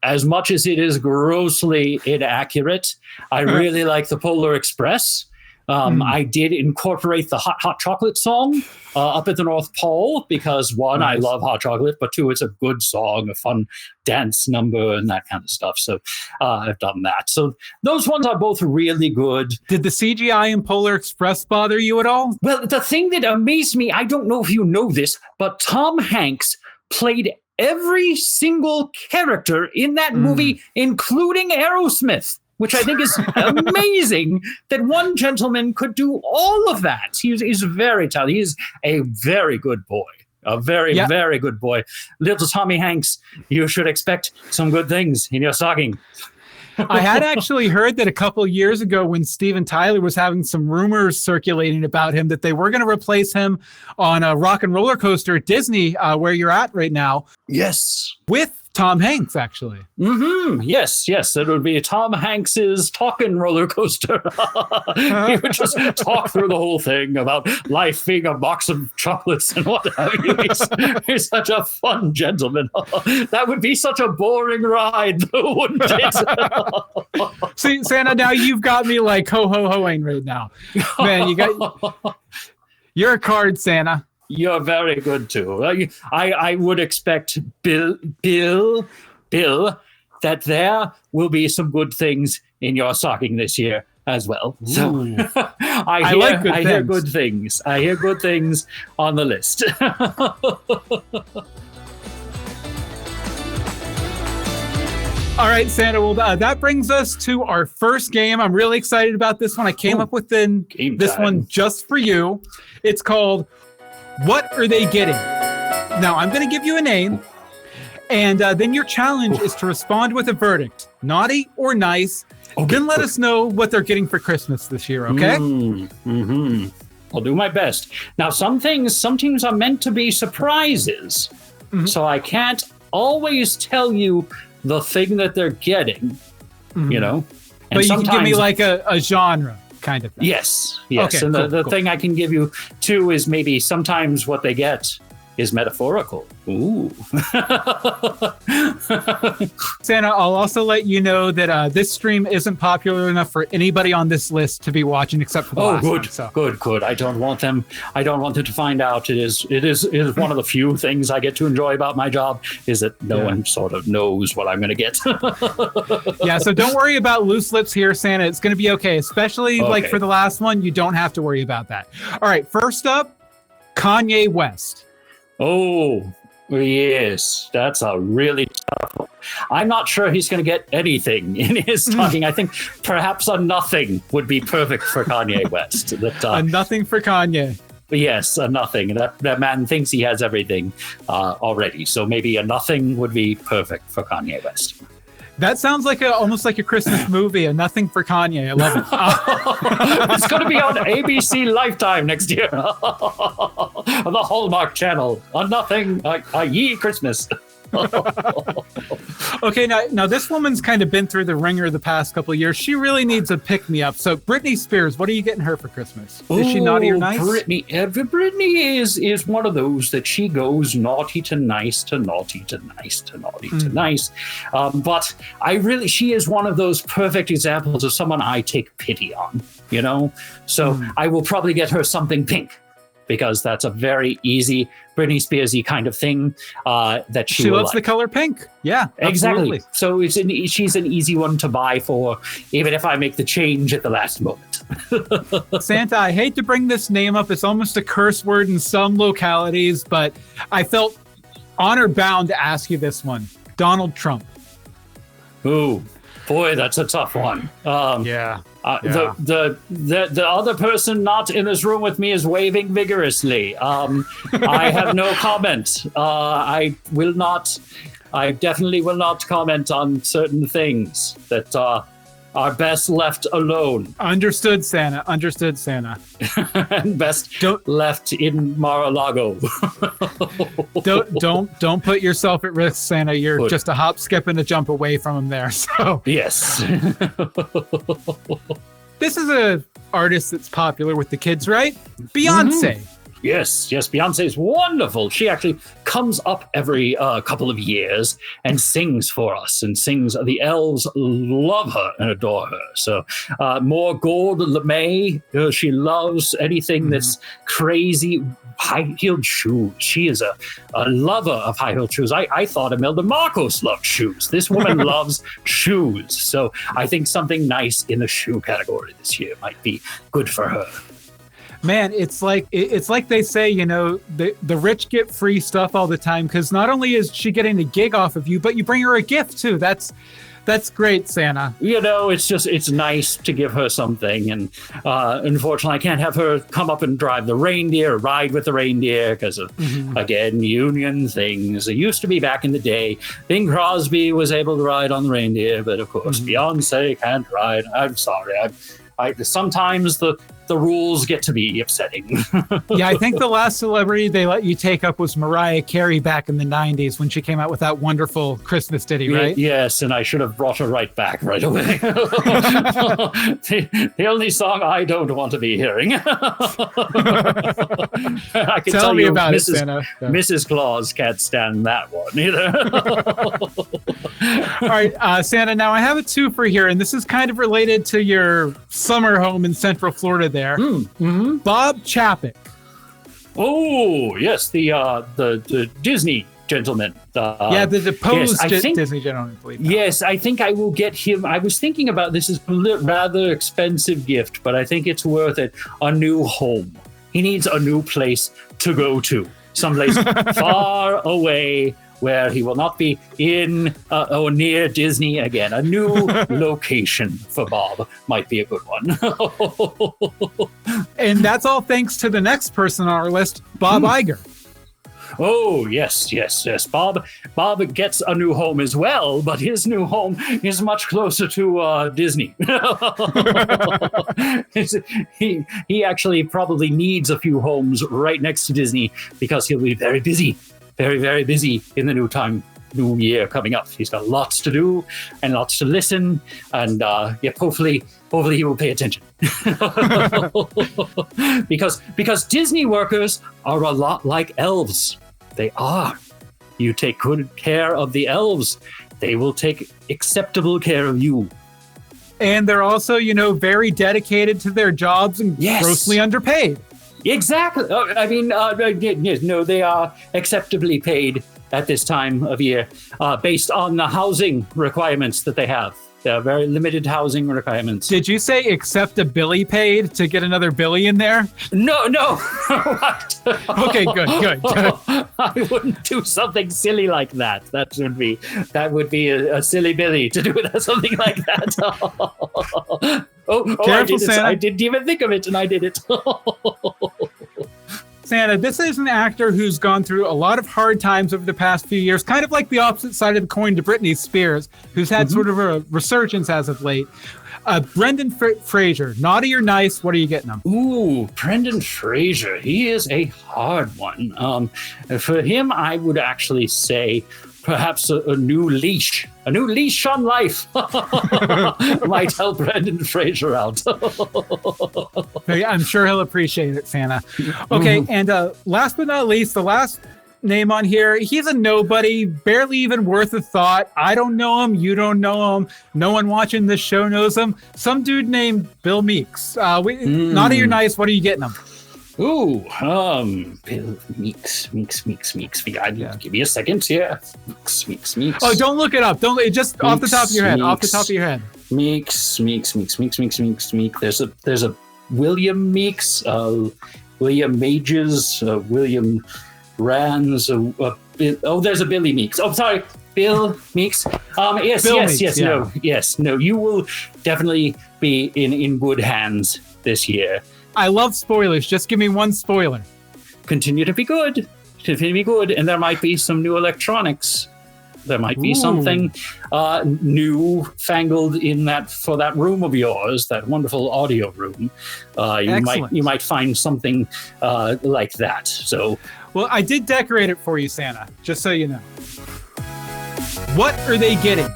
As much as it is grossly inaccurate, I really like the Polar Express. I did incorporate the hot chocolate song up at the North Pole because, one, I love hot chocolate, but two, it's a good song, a fun dance number and that kind of stuff. So I've done that. So those ones are both really good. Did the CGI in Polar Express bother you at all? Well, the thing that amazed me, I don't know if you know this, but Tom Hanks played every single character in that movie, including Aerosmith, which I think is amazing that one gentleman could do all of that. He's very talented. He's a very good boy. A very, very good boy. Little Tommy Hanks, you should expect some good things in your stocking. I had actually heard that a couple of years ago when Steven Tyler was having some rumors circulating about him that they were going to replace him on a Rock and Roller Coaster at Disney, where you're at right now. Yes. With Tom Hanks, actually. Yes. It would be Tom Hanks's talking roller coaster. He would just talk through the whole thing about life being a box of chocolates and what have you. He's such a fun gentleman. That would be such a boring ride, though, wouldn't it? See, Santa, now you've got me like ho-ho-hoing right now. Man, you're a card, Santa. You're very good, too. I would expect, Bill, that there will be some good things in your stocking this year as well. So I hear good things. I hear good things on the list. All right, Santa, well, that brings us to our first game. I'm really excited about this one. I came up with this one just for you. It's called What Are They Getting? Now, I'm going to give you a name, and then your challenge is to respond with a verdict, naughty or nice. Then let us know what they're getting for Christmas this year, okay? I'll do my best. Now, some things are meant to be surprises, so I can't always tell you the thing that they're getting, you know? And but you can give me like a genre kind of thing. Yes. Okay, and cool, the thing I can give you, too, is maybe sometimes what they get is metaphorical. Ooh. Santa, I'll also let you know that this stream isn't popular enough for anybody on this list to be watching except for the last good, one, so. good. I don't want them to find out. It is one of the few things I get to enjoy about my job is that no one sort of knows what I'm going to get. So don't worry about loose lips here, Santa. It's going to be okay, especially like for the last one. You don't have to worry about that. All right, first up, Kanye West. Oh, yes, that's a really tough one. I'm not sure he's going to get anything in his stocking. I think perhaps a nothing would be perfect for Kanye West. A nothing for Kanye. Yes, a nothing. That man thinks he has everything already. So maybe a nothing would be perfect for Kanye West. That sounds like almost like a Christmas movie, a nothing for Kanye. I love it. It's going to be on ABC Lifetime next year. On the Hallmark Channel. A nothing, a ye Christmas. Okay, now this woman's kind of been through the ringer the past couple of years. She really needs a pick-me-up. So Britney Spears, what are you getting her for Christmas? Is she naughty or nice? Britney is one of those that she goes naughty to nice to naughty to nice to naughty to nice. But she is one of those perfect examples of someone I take pity on, you know? So I will probably get her something pink, because that's a very easy Britney Spearsy kind of thing that she loves like. The color pink. Yeah, exactly. So she's an easy one to buy for, even if I make the change at the last moment. Santa, I hate to bring this name up. It's almost a curse word in some localities, but I felt honor bound to ask you this one. Donald Trump. Ooh, boy, that's a tough one. Yeah. The other person not in this room with me is waving vigorously. I have no comment. I definitely will not comment on certain things that are best left alone. Understood, Santa. And best left in Mar-a-Lago. don't put yourself at risk, Santa. You're just a hop, skip, and a jump away from him there. So yes. This is a artist that's popular with the kids, right? Beyonce. Yes, Beyonce is wonderful. She actually comes up every couple of years and sings for us and sings. The elves love her and adore her. So more gold LeMay. She loves anything that's crazy. High-heeled shoes. She is a lover of high-heeled shoes. I thought Imelda Marcos loved shoes. This woman loves shoes. So I think something nice in the shoe category this year might be good for her. Man, it's like they say, you know, the rich get free stuff all the time, because not only is she getting a gig off of you, but you bring her a gift too. That's great, Santa. You know, it's nice to give her something. And unfortunately, I can't have her come up and drive the reindeer, or ride with the reindeer, because of, again, union things. It used to be back in the day, Bing Crosby was able to ride on the reindeer, but of course, Beyonce can't ride. I'm sorry. Sometimes the rules get to be upsetting. Yeah, I think the last celebrity they let you take up was Mariah Carey back in the 90s when she came out with that wonderful Christmas ditty, right? Yes, and I should have brought her right back right away. the only song I don't want to be hearing. I can tell me you, about Mrs. it, Santa. Yeah. Mrs. Claus can't stand that one either. All right, Santa, now I have a twofer here, and this is kind of related to your summer home in Central Florida there. Bob Chapek. Oh, yes, the Disney gentleman. The deposed Disney gentleman. Yes, I think I will get him. I was thinking about this is a rather expensive gift, but I think it's worth it. A new home. He needs a new place to go to. Someplace far away, where he will not be in or near Disney again. A new location for Bob might be a good one. And that's all thanks to the next person on our list, Bob Iger. Oh, yes. Bob gets a new home as well, but his new home is much closer to Disney. He actually probably needs a few homes right next to Disney, because he'll be very busy. Very, very busy in the new year coming up. He's got lots to do and lots to listen, and hopefully he will pay attention. because Disney workers are a lot like elves. They are. You take good care of the elves, they will take acceptable care of you. And they're also, very dedicated to their jobs and grossly underpaid. Exactly. They are acceptably paid at this time of year, based on the housing requirements that they have. They have very limited housing requirements. Did you say accept a Billy paid to get another Billy in there? No. Okay, good. I wouldn't do something silly like that. That would be a silly Billy to do something like that. Careful, Santa. I didn't even think of it, and I did it. Santa, this is an actor who's gone through a lot of hard times over the past few years, kind of like the opposite side of the coin to Britney Spears, who's had sort of a resurgence as of late. Brendan Fraser, naughty or nice, what are you getting him? Ooh, Brendan Fraser, he is a hard one. For him, I would actually say perhaps a new leash on life might help Brendan Fraser out. I'm sure he'll appreciate it, Santa. Okay, and last but not least, the last name on here, he's a nobody, barely even worth a thought. I don't know him, you don't know him, no one watching this show knows him. Some dude named Bill Meeks. Naughty or nice, what are you getting him? Ooh, Bill Meeks. Give me a second here. Meeks. Oh, don't look it up. Don't just off the top of your head. Off the top of your head. Meeks. There's a William Meeks, William Mages, William Rands. There's a Billy Meeks. Oh, sorry, Bill Meeks. Yes. No. You will definitely be in good hands this year. I love spoilers. Just give me one spoiler. Continue to be good. And there might be some new electronics. There might be something new fangled for that room of yours, that wonderful audio room. You might find something like that. So, well, I did decorate it for you, Santa. Just so you know. What are they getting?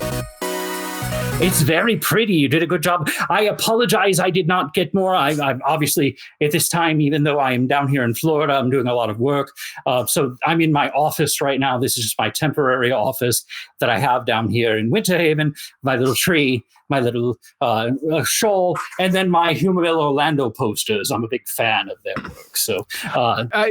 It's very pretty. You did a good job. I apologize. I did not get more. I'm obviously at this time, even though I am down here in Florida, I'm doing a lot of work. So I'm in my office right now. This is just my temporary office that I have down here in Winter Haven. My little tree, my little shawl, and then my Humor Mill Orlando posters. I'm a big fan of their work. So,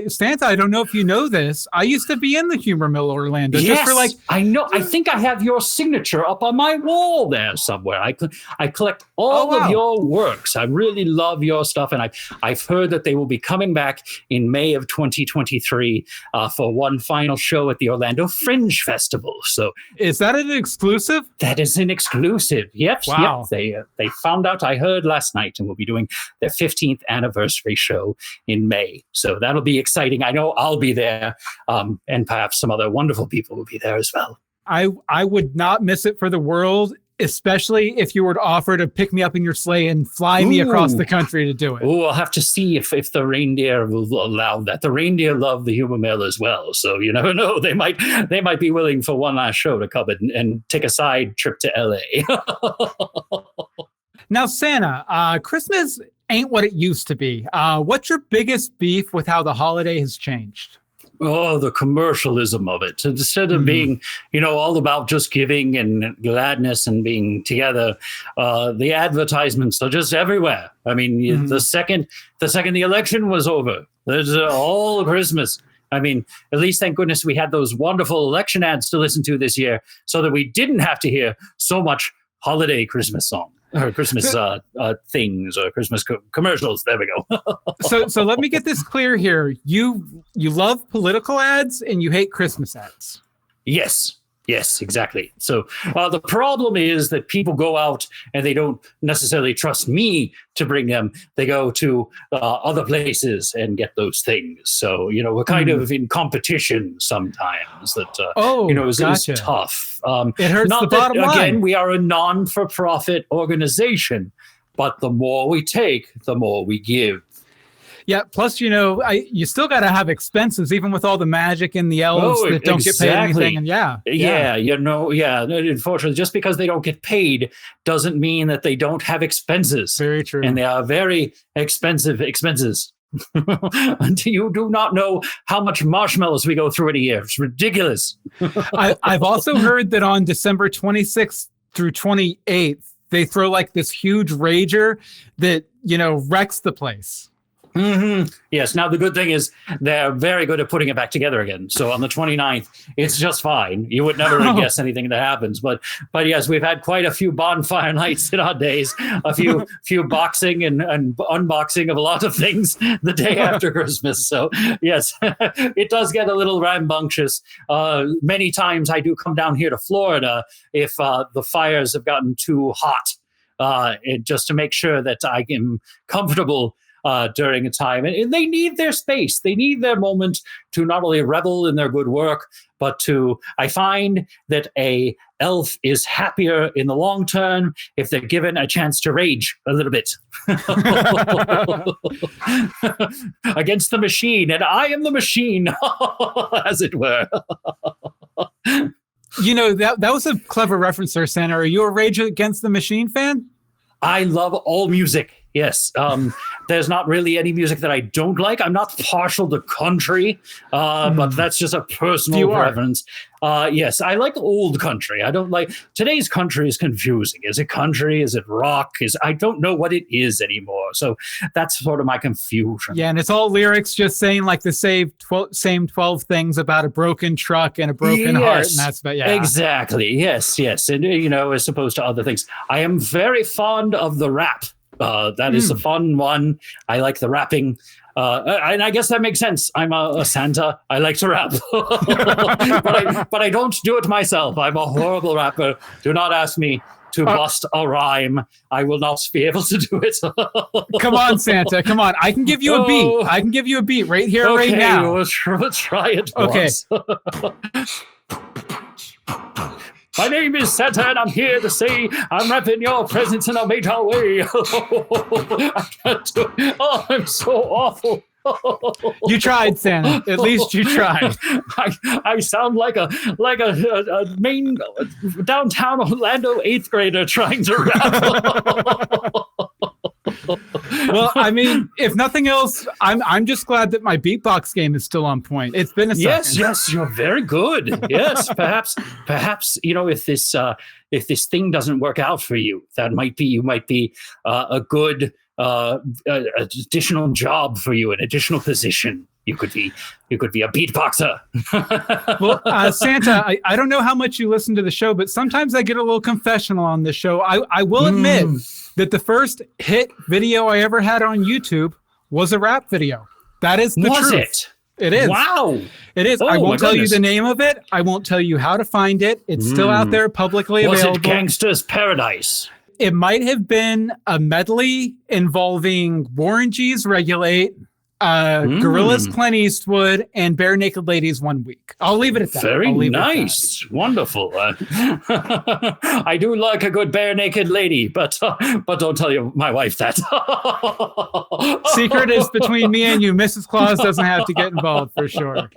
Santa, I don't know if you know this. I used to be in the Humor Mill Orlando. Yes, I know. I think I have your signature up on my wall there somewhere. I collect all of your works. I really love your stuff, and I've heard that they will be coming back in May of 2023 for one final show at the Orlando Fringe Festival. So, is that an exclusive? That is an exclusive. Yep. Wow. Yep. They found out, I heard last night, and we'll be doing their 15th anniversary show in May. So that'll be exciting. I know I'll be there, and perhaps some other wonderful people will be there as well. I would not miss it for the world, especially if you were to offer to pick me up in your sleigh and fly me across the country to do it. Oh, I'll have to see if the reindeer will allow that. The reindeer love the Humor Mill as well, so you never know. They might be willing for one last show to come and take a side trip to LA. Now, Santa, Christmas ain't what it used to be. What's your biggest beef with how the holiday has changed? Oh, the commercialism of it. Instead of being, all about just giving and gladness and being together, the advertisements are just everywhere. I mean, the second the election was over, there's all Christmas. I mean, at least thank goodness we had those wonderful election ads to listen to this year so that we didn't have to hear so much holiday Christmas song. Or Christmas things or Christmas commercials. There we go. So let me get this clear here. You love political ads and you hate Christmas ads. Yes, exactly. So the problem is that people go out and they don't necessarily trust me to bring them. They go to other places and get those things. So, we're kind of in competition sometimes that, is tough. It hurts the bottom line. Again, we are a non-for-profit organization, but the more we take, the more we give. Yeah. Plus, you still got to have expenses, even with all the magic and the elves that don't get paid anything. And unfortunately, just because they don't get paid doesn't mean that they don't have expenses. Very true. And they are very expensive expenses. Until you do not know how much marshmallows we go through in a year. It's ridiculous. I've also heard that on December 26th through 28th, they throw like this huge rager that, wrecks the place. Mm-hmm. Yes. Now, the good thing is they're very good at putting it back together again. So on the 29th, it's just fine. You would never guess anything that happens. But yes, we've had quite a few bonfire nights in our days, a few boxing and unboxing of a lot of things the day after Christmas. So yes, it does get a little rambunctious. Many times I do come down here to Florida if the fires have gotten too hot, just to make sure that I am comfortable during a time. And they need their space. They need their moment to not only revel in their good work, but I find that a elf is happier in the long term if they're given a chance to rage a little bit. Against the machine. And I am the machine, as it were. That was a clever reference there, Santa. Are you a Rage Against the Machine fan? I love all music. Yes. There's not really any music that I don't like. I'm not partial to country, but that's just a personal preference. Yes, I like old country. I don't like today's country is confusing. Is it country? Is it rock? I don't know what it is anymore. So that's sort of my confusion. Yeah, and it's all lyrics just saying like the same 12 things about a broken truck and a broken heart, and that's about Exactly. Yes. And as opposed to other things. I am very fond of the rap. That is a fun one. I like the rapping. And I guess that makes sense. I'm a Santa. I like to rap. but I don't do it myself. I'm a horrible rapper. Do not ask me to bust a rhyme. I will not be able to do it. Come on, Santa. Come on. I can give you a beat. I can give you a beat right here, right now. We'll try it. Okay. My name is Santa, and I'm here to say I'm wrapping your presents in a major way. I can't do it. Oh, I'm so awful. You tried, Santa. At least you tried. I sound like a main downtown Orlando 8th grader trying to rap. Well, I mean, if nothing else, I'm just glad that my beatbox game is still on point. It's been a second. Yes, you're very good. Yes, perhaps, if this thing doesn't work out for you, you might be a good additional job for you, an additional position. You could be a beatboxer. Well, Santa, I don't know how much you listen to the show, but sometimes I get a little confessional on the show. I will admit that the first hit video I ever had on YouTube was a rap video. That is the truth. Was it? It is. Wow. It is. I won't tell you the name of it. I won't tell you how to find it. It's still out there publicly available. Was it Gangsta's Paradise? It might have been a medley involving Warren G's Regulate, Gorillaz Clint Eastwood, and Bare Naked Ladies 1 week. I'll leave it at that. Very nice. Wonderful. I do like a good bare naked lady, but don't tell my wife that. Secret is between me and you. Mrs. Claus doesn't have to get involved for sure.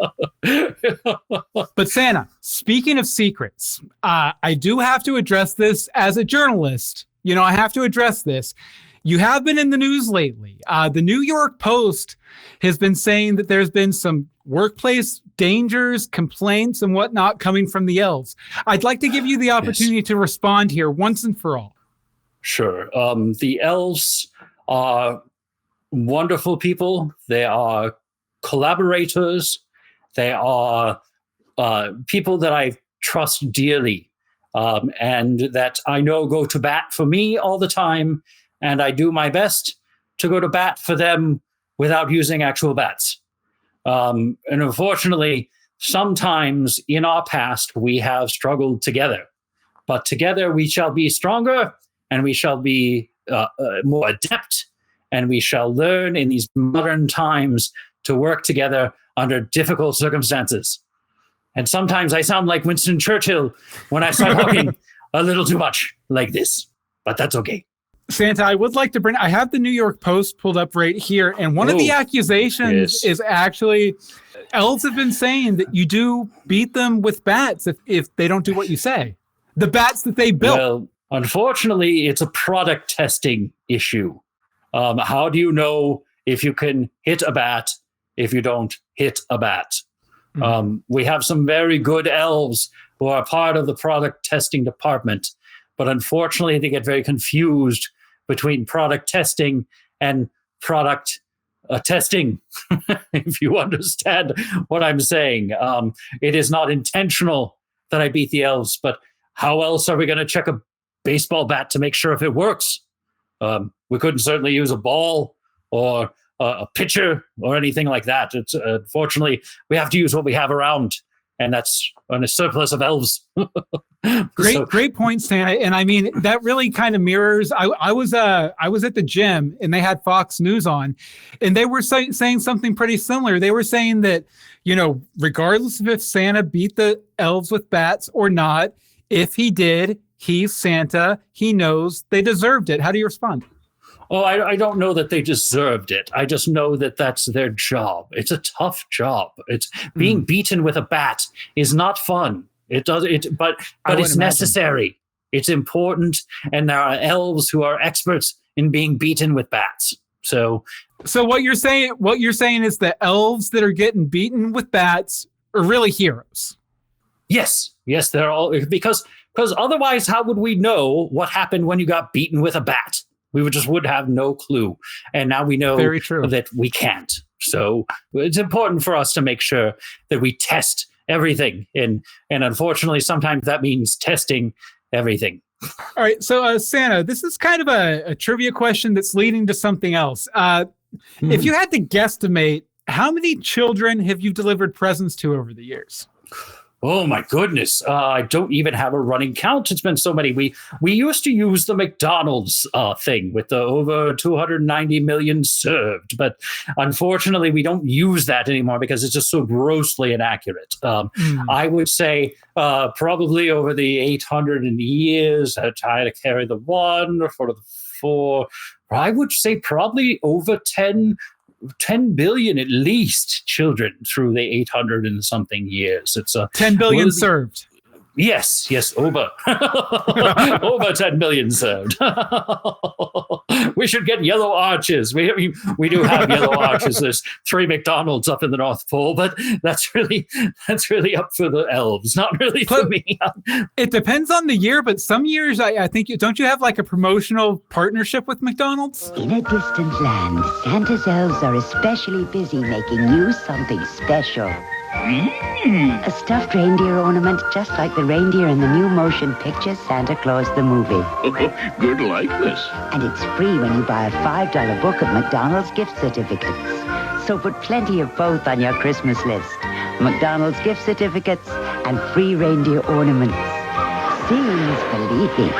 But Santa, speaking of secrets, I do have to address this as a journalist. I have to address this. You have been in the news lately. The New York Post has been saying that there's been some workplace dangers, complaints, and whatnot coming from the elves. I'd like to give you the opportunity to respond here once and for all. Sure. The elves are wonderful people. They are collaborators. They are people that I trust dearly and that I know go to bat for me all the time. And I do my best to go to bat for them without using actual bats. And unfortunately, sometimes in our past, we have struggled together. But together we shall be stronger, and we shall be more adept, and we shall learn in these modern times to work together under difficult circumstances. And sometimes I sound like Winston Churchill when I start talking a little too much like this, but that's okay. Santa, I would like to I have the New York Post pulled up right here, and one of the accusations is actually elves have been saying that you do beat them with bats if they don't do what you say. The bats that they built. Well, unfortunately, it's a product testing issue. How do you know if you can hit a bat if you don't hit a bat? We have some very good elves who are part of the product testing department, but unfortunately, they get very confused between product testing and product testing, if you understand what I'm saying. It is not intentional that I beat the elves, but how else are we going to check a baseball bat to make sure if it works? We couldn't certainly use a ball or a pitcher or anything like that. It's unfortunately, we have to use what we have around, and that's on a surplus of elves. Great point, Santa. And I mean, that really kind of mirrors. I was at the gym, and they had Fox News on, and they were saying something pretty similar. They were saying that, regardless of if Santa beat the elves with bats or not, if he did, he's Santa. He knows they deserved it. How do you respond? Oh, I don't know that they deserved it. I just know that that's their job. It's a tough job. It's being beaten with a bat is not fun. It does it, but it's necessary. It's important, and there are elves who are experts in being beaten with bats. So what you're saying is that elves that are getting beaten with bats are really heroes. Yes, they're all because otherwise, how would we know what happened when you got beaten with a bat? We would have no clue, and now we know that we can't. So it's important for us to make sure that we test everything, and unfortunately, sometimes that means testing everything. All right, so Santa, this is kind of a trivia question that's leading to something else. If you had to guesstimate, how many children have you delivered presents to over the years? Oh my goodness. I don't even have a running count. It's been so many. We used to use the McDonald's thing with the over 290 million served, but unfortunately we don't use that anymore because it's just so grossly inaccurate. I would say probably over the 800 years, I try to carry the 1 for the 4. I would say probably over 10 billion at least children through the 800 and something years. It's 10 billion served. Yes, over. Over 10 billion served. We should get yellow arches. We do have yellow arches. There's 3 McDonald's up in the North Pole, but that's really up for the elves, not really for me. It depends on the year, but some years I think don't you have like a promotional partnership with McDonald's? In a distant land, Santa's elves are especially busy making you something special. A stuffed reindeer ornament just like the reindeer in the new motion picture Santa Claus the Movie. Good likeness. And it's free when you buy a $5 book of McDonald's gift certificates. So put plenty of both on your Christmas list. McDonald's gift certificates and free reindeer ornaments. Seems believe me.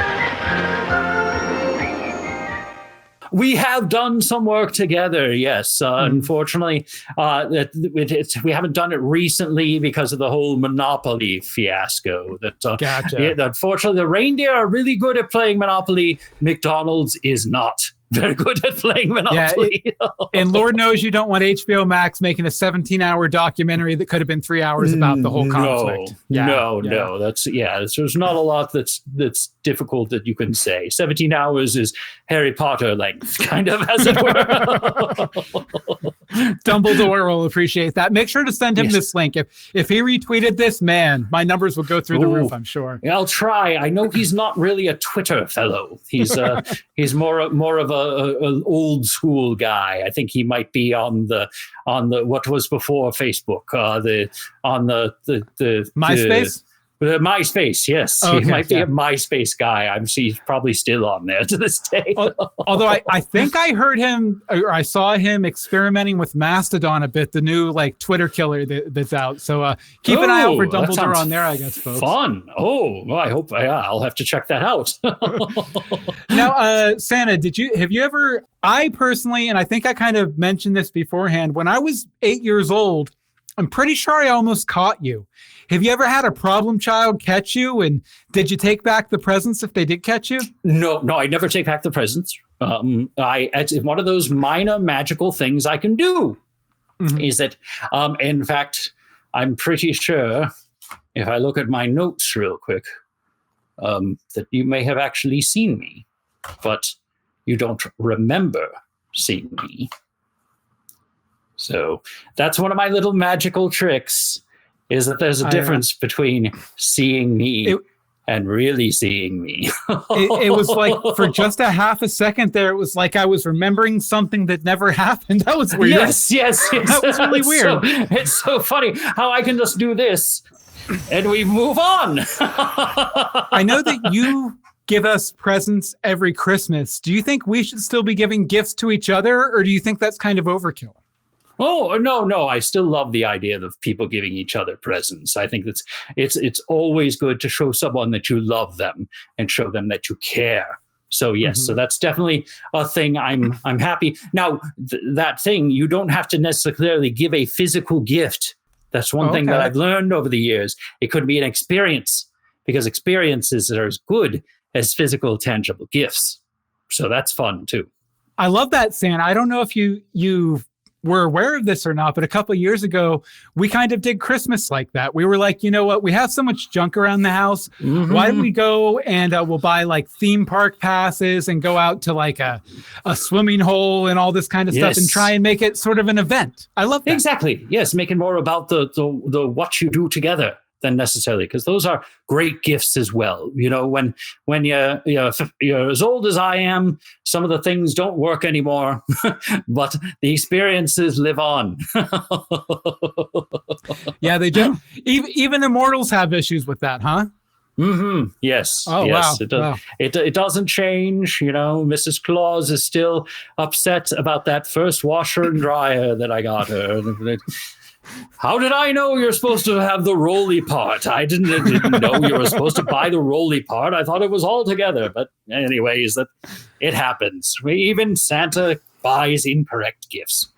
We have done some work together, yes. Unfortunately, we haven't done it recently because of the whole Monopoly fiasco. Gotcha. Unfortunately, the reindeer are really good at playing Monopoly. McDonald's is not very good at playing Monopoly. Yeah, and Lord knows you don't want HBO Max making a 17-hour documentary that could have been 3 hours about the whole conflict. No. There's not a lot that's difficult that you can say. 17 hours is Harry Potter length, kind of, as it were. Dumbledore will appreciate that. Make sure to send him this link. If he retweeted this, man, my numbers will go through the roof, I'm sure. I'll try. I know he's not really a Twitter fellow. He's more of an old school guy. I think he might be on the what was before Facebook, the MySpace. The MySpace, yes. Okay, he might be a MySpace guy. He's probably still on there to this day. Although I think I heard him, or I saw him experimenting with Mastodon a bit, the new like Twitter killer that's out. So keep an eye out for Dumbledore on there, I guess, folks. Fun. Oh, well, I hope. Yeah, I'll have to check that out. Now, Santa, have you ever? I personally, and I think I kind of mentioned this beforehand, when I was 8 years old, I'm pretty sure I almost caught you. Have you ever had a problem child catch you? And did you take back the presents if they did catch you? No, I never take back the presents. It's one of those minor magical things I can do. Is that, in fact, I'm pretty sure, if I look at my notes real quick, that you may have actually seen me, but you don't remember seeing me. So that's one of my little magical tricks, is that there's a difference between seeing me and really seeing me. It was like, for just a half a second there, it was like I was remembering something that never happened. That was weird. Yes. That was really weird. It's so funny how I can just do this and we move on. I know that you give us presents every Christmas. Do you think we should still be giving gifts to each other, or do you think that's kind of overkill? Oh, no. I still love the idea of people giving each other presents. I think it's always good to show someone that you love them and show them that you care. So yes, so that's definitely a thing. I'm happy. Now, that thing, you don't have to necessarily give a physical gift. That's one thing that I've learned over the years. It could be an experience, because experiences are as good as physical, tangible gifts. So that's fun too. I love that, Santa. I don't know if you were aware of this or not, but a couple of years ago, we kind of did Christmas like that. We were like, you know what? We have so much junk around the house. Why don't we go and we'll buy like theme park passes and go out to like a swimming hole and all this kind of stuff and try and make it sort of an event. I love that. Exactly. Yes. Make it more about the what you do together than necessarily, because those are great gifts as well. You know, when you're as old as I am, some of the things don't work anymore, but the experiences live on. Yeah, they do. Even immortals have issues with that, huh? Mm-hmm. Yes. Oh, yes. Wow. It doesn't change. You know, Mrs. Claus is still upset about that first washer and dryer that I got her. How did I know you're supposed to have the roly part? I didn't know you were supposed to buy the roly part. I thought it was all together. But anyways, that it happens. Even Santa buys incorrect gifts.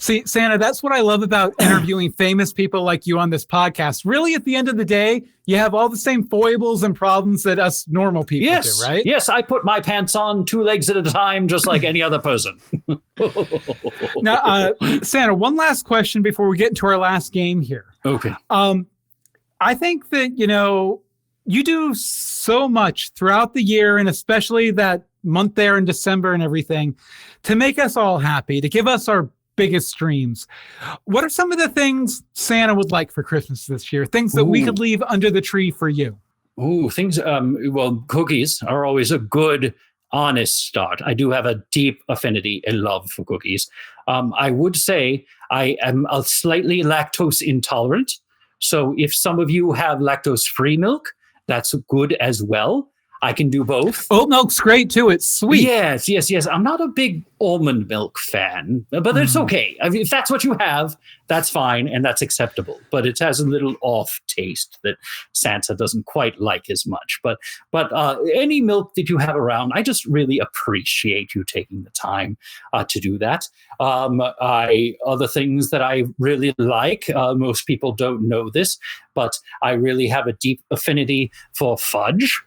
See, Santa, that's what I love about interviewing famous people like you on this podcast. Really, at the end of the day, you have all the same foibles and problems that us normal people do, right? Yes, I put my pants on 2 legs at a time, just like any other person. Now, Santa, one last question before we get into our last game here. Okay. I think that, you know, you do so much throughout the year, and especially that month there in December and everything, to make us all happy, to give us our biggest dreams. What are some of the things Santa would like for Christmas this year? Things that we could leave under the tree for you? Things, well, cookies are always a good, honest start. I do have a deep affinity and love for cookies. I would say I am a slightly lactose intolerant. So if some of you have lactose-free milk, that's good as well. I can do both. Oat milk's great too. It's sweet. Yes. I'm not a big almond milk fan, but it's okay. I mean, if that's what you have, that's fine and that's acceptable. But it has a little off taste that Santa doesn't quite like as much. But any milk that you have around, I just really appreciate you taking the time to do that. Other things that I really like, most people don't know this, but I really have a deep affinity for fudge.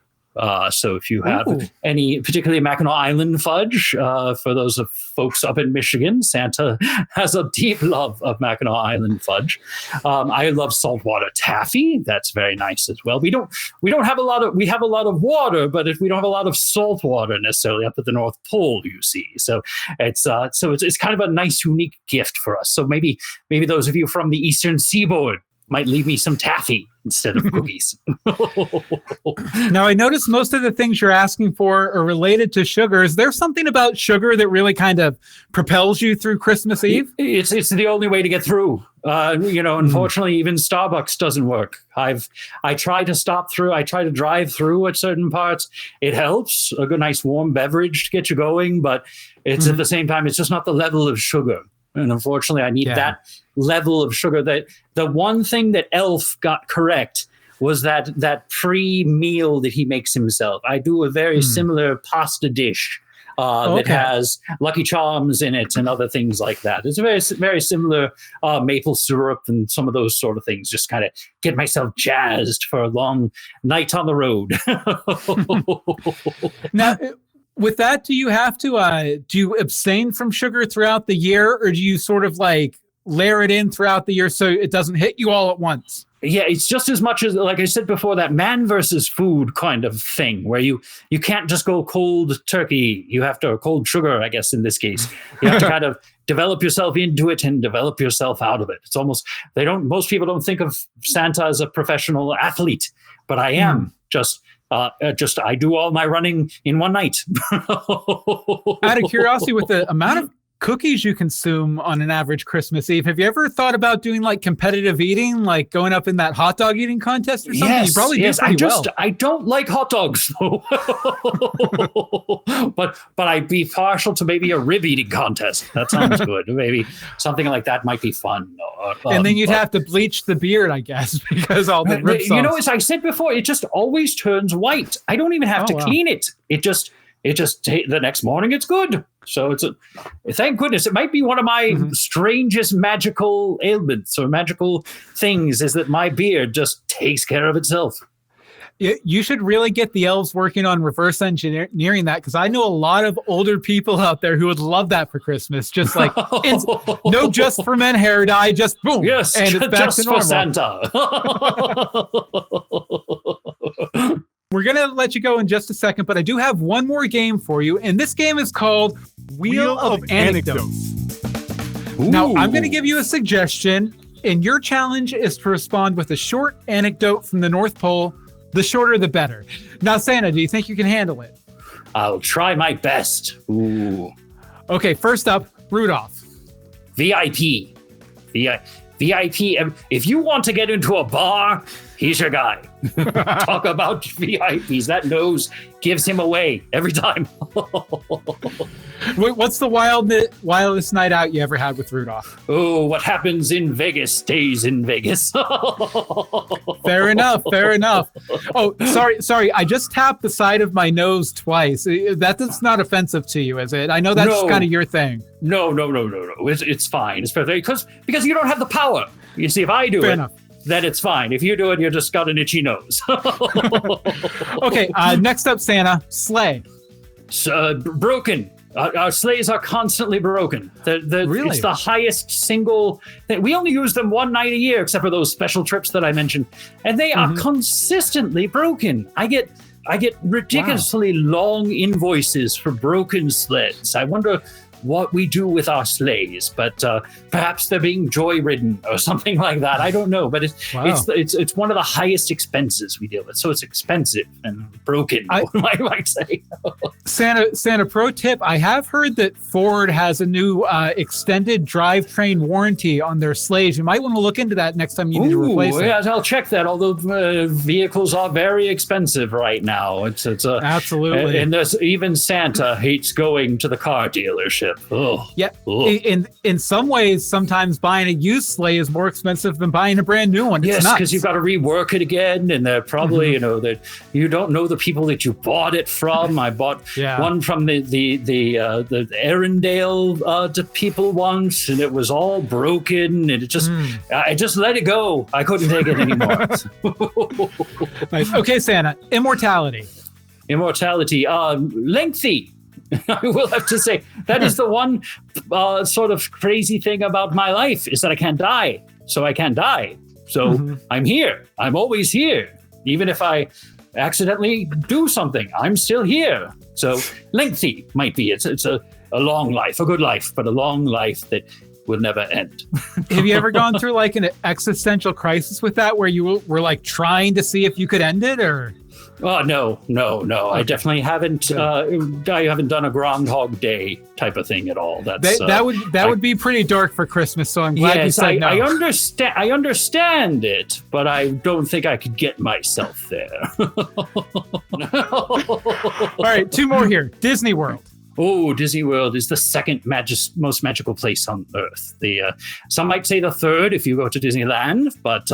So if you have any, particularly Mackinac Island fudge, for those of folks up in Michigan, Santa has a deep love of Mackinac Island fudge. I love saltwater taffy. That's very nice as well. We don't have a lot of, we have a lot of water, but we don't have a lot of salt water necessarily up at the North Pole, you see. So it's kind of a nice, unique gift for us. So maybe those of you from the Eastern Seaboard might leave me some taffy instead of cookies. Now, I noticed most of the things you're asking for are related to sugar. Is there something about sugar that really kind of propels you through Christmas Eve? It's the only way to get through. Unfortunately, even Starbucks doesn't work. I try to stop through. I try to drive through at certain parts. It helps, a good, nice warm beverage to get you going, but it's at the same time, it's just not the level of sugar. And unfortunately, I need that level of sugar. That the one thing that Elf got correct was that pre-meal that he makes himself. I do a very similar pasta dish that has Lucky Charms in it and other things like that. It's a very, very similar maple syrup and some of those sort of things. Just kind of get myself jazzed for a long night on the road. Now, with that, do you have to, do you abstain from sugar throughout the year, or do you sort of like layer it in throughout the year so it doesn't hit you all at once? Yeah, it's just as much as, like I said before, that man versus food kind of thing where you can't just go cold turkey. You have to, or cold sugar, I guess, in this case. You have to kind of develop yourself into it and develop yourself out of it. It's almost, most people don't think of Santa as a professional athlete, but I am I do all my running in one night. Out of curiosity, with the amount of cookies you consume on an average Christmas Eve, have you ever thought about doing like competitive eating, like going up in that hot dog eating contest or something? Yes, you probably do pretty well. I don't like hot dogs though. but I'd be partial to maybe a rib eating contest. That sounds good. Maybe something like that might be fun. And then you'd have to bleach the beard, I guess, because all the rib sauce. You know, as I said before, it just always turns white. I don't even have to clean it. It just the next morning it's good. So thank goodness. It might be one of my strangest magical ailments or magical things is that my beard just takes care of itself. You should really get the elves working on reverse engineering that, because I know a lot of older people out there who would love that for Christmas. Just like, no just for men hair dye, just boom. Yes, and it's back just to normal. for Santa. We're going to let you go in just a second, but I do have one more game for you. And this game is called Wheel of Anecdotes. Now, I'm going to give you a suggestion, and your challenge is to respond with a short anecdote from the North Pole. The shorter, the better. Now, Santa, do you think you can handle it? I'll try my best. Ooh. Okay, first up, Rudolph. VIP. If you want to get into a bar, he's your guy. Talk about VIPs. That nose gives him away every time. What's the wildest night out you ever had with Rudolph? Oh, what happens in Vegas stays in Vegas. Fair enough. Oh, sorry. I just tapped the side of my nose twice. That's not offensive to you, is it? I know that's kind of your thing. No. It's fine. It's perfect because you don't have the power. You see, if I do Fair it, enough. Then it's fine. If you do it, you just got an itchy nose. Okay, next up, Santa, sleigh. Broken. Our sleighs are constantly broken. Really? It's the highest single thing. We only use them one night a year, except for those special trips that I mentioned. And they are consistently broken. I get ridiculously long invoices for broken sleds. I wonder what we do with our sleighs, but perhaps they're being joy-ridden or something like that. I don't know, but it's one of the highest expenses we deal with. So it's expensive and broken, I might say. Santa, pro tip, I have heard that Ford has a new extended drivetrain warranty on their sleighs. You might want to look into that next time you need to replace it. Yeah, I'll check that, although vehicles are very expensive right now. It's absolutely. And there's even Santa hates going to the car dealership. Oh, yeah. In some ways, sometimes buying a used sleigh is more expensive than buying a brand new one. Yes, because you've got to rework it again, and they're probably that you don't know the people that you bought it from. I bought one from the Arendelle people once, and it was all broken, and it just I just let it go. I couldn't take it anymore. Nice. Okay, Santa, immortality. Lengthy. I will have to say that is the one sort of crazy thing about my life is that I can't die. So I can't die. So I'm here. I'm always here. Even if I accidentally do something, I'm still here. So lengthy might be. It's a long life, a good life, but a long life that will never end. Have you ever gone through like an existential crisis with that where you were like trying to see if you could end it or? Oh, no. Okay. I definitely haven't. I haven't done a Groundhog Day type of thing at all. That would be pretty dark for Christmas. So I'm glad you said no. I understand it, but I don't think I could get myself there. All right, two more here. Disney World. Oh, Disney World is the second most magical place on Earth. Some might say the third if you go to Disneyland, but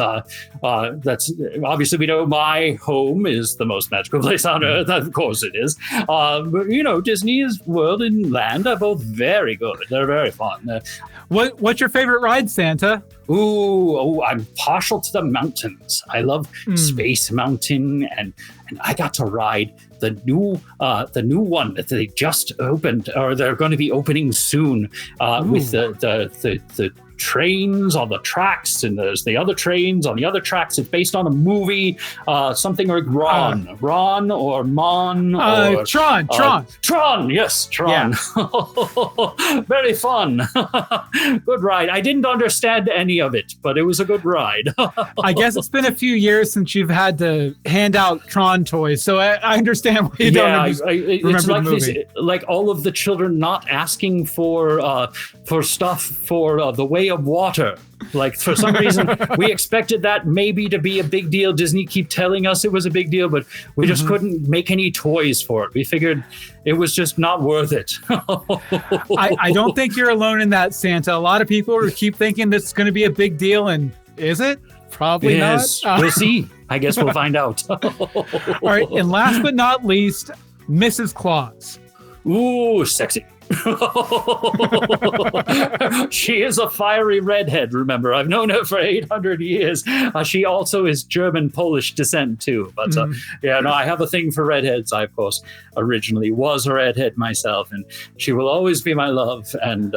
that's obviously we know my home is the most magical place on Earth. Of course it is. But Disney's World and Land are both very good. They're very fun. What's your favorite ride, Santa? I'm partial to the mountains. I love Space Mountain, and I got to ride the new one that they just opened, or they're going to be opening soon, with the trains on the tracks, and there's the other trains on the other tracks. It's based on a movie, something like Ron or Mon or Tron. Yes, Tron. Yeah. Very fun. Good ride. I didn't understand any of it, but it was a good ride. I guess it's been a few years since you've had to hand out Tron toys, so I understand why you don't remember the movie. Like all of the children not asking for stuff for the Way of Water. Like for some reason, we expected that maybe to be a big deal. Disney keep telling us it was a big deal, but we just couldn't make any toys for it. We figured it was just not worth it. I don't think you're alone in that, Santa. A lot of people keep thinking this is going to be a big deal, and is it? Probably not. We'll see. I guess we'll find out. All right, and last but not least, Mrs. Claus. Ooh, sexy. She is a fiery redhead, remember. I've known her for 800 years. She also is German-Polish descent, too. But I have a thing for redheads. I, of course, originally was a redhead myself, and she will always be my love. And,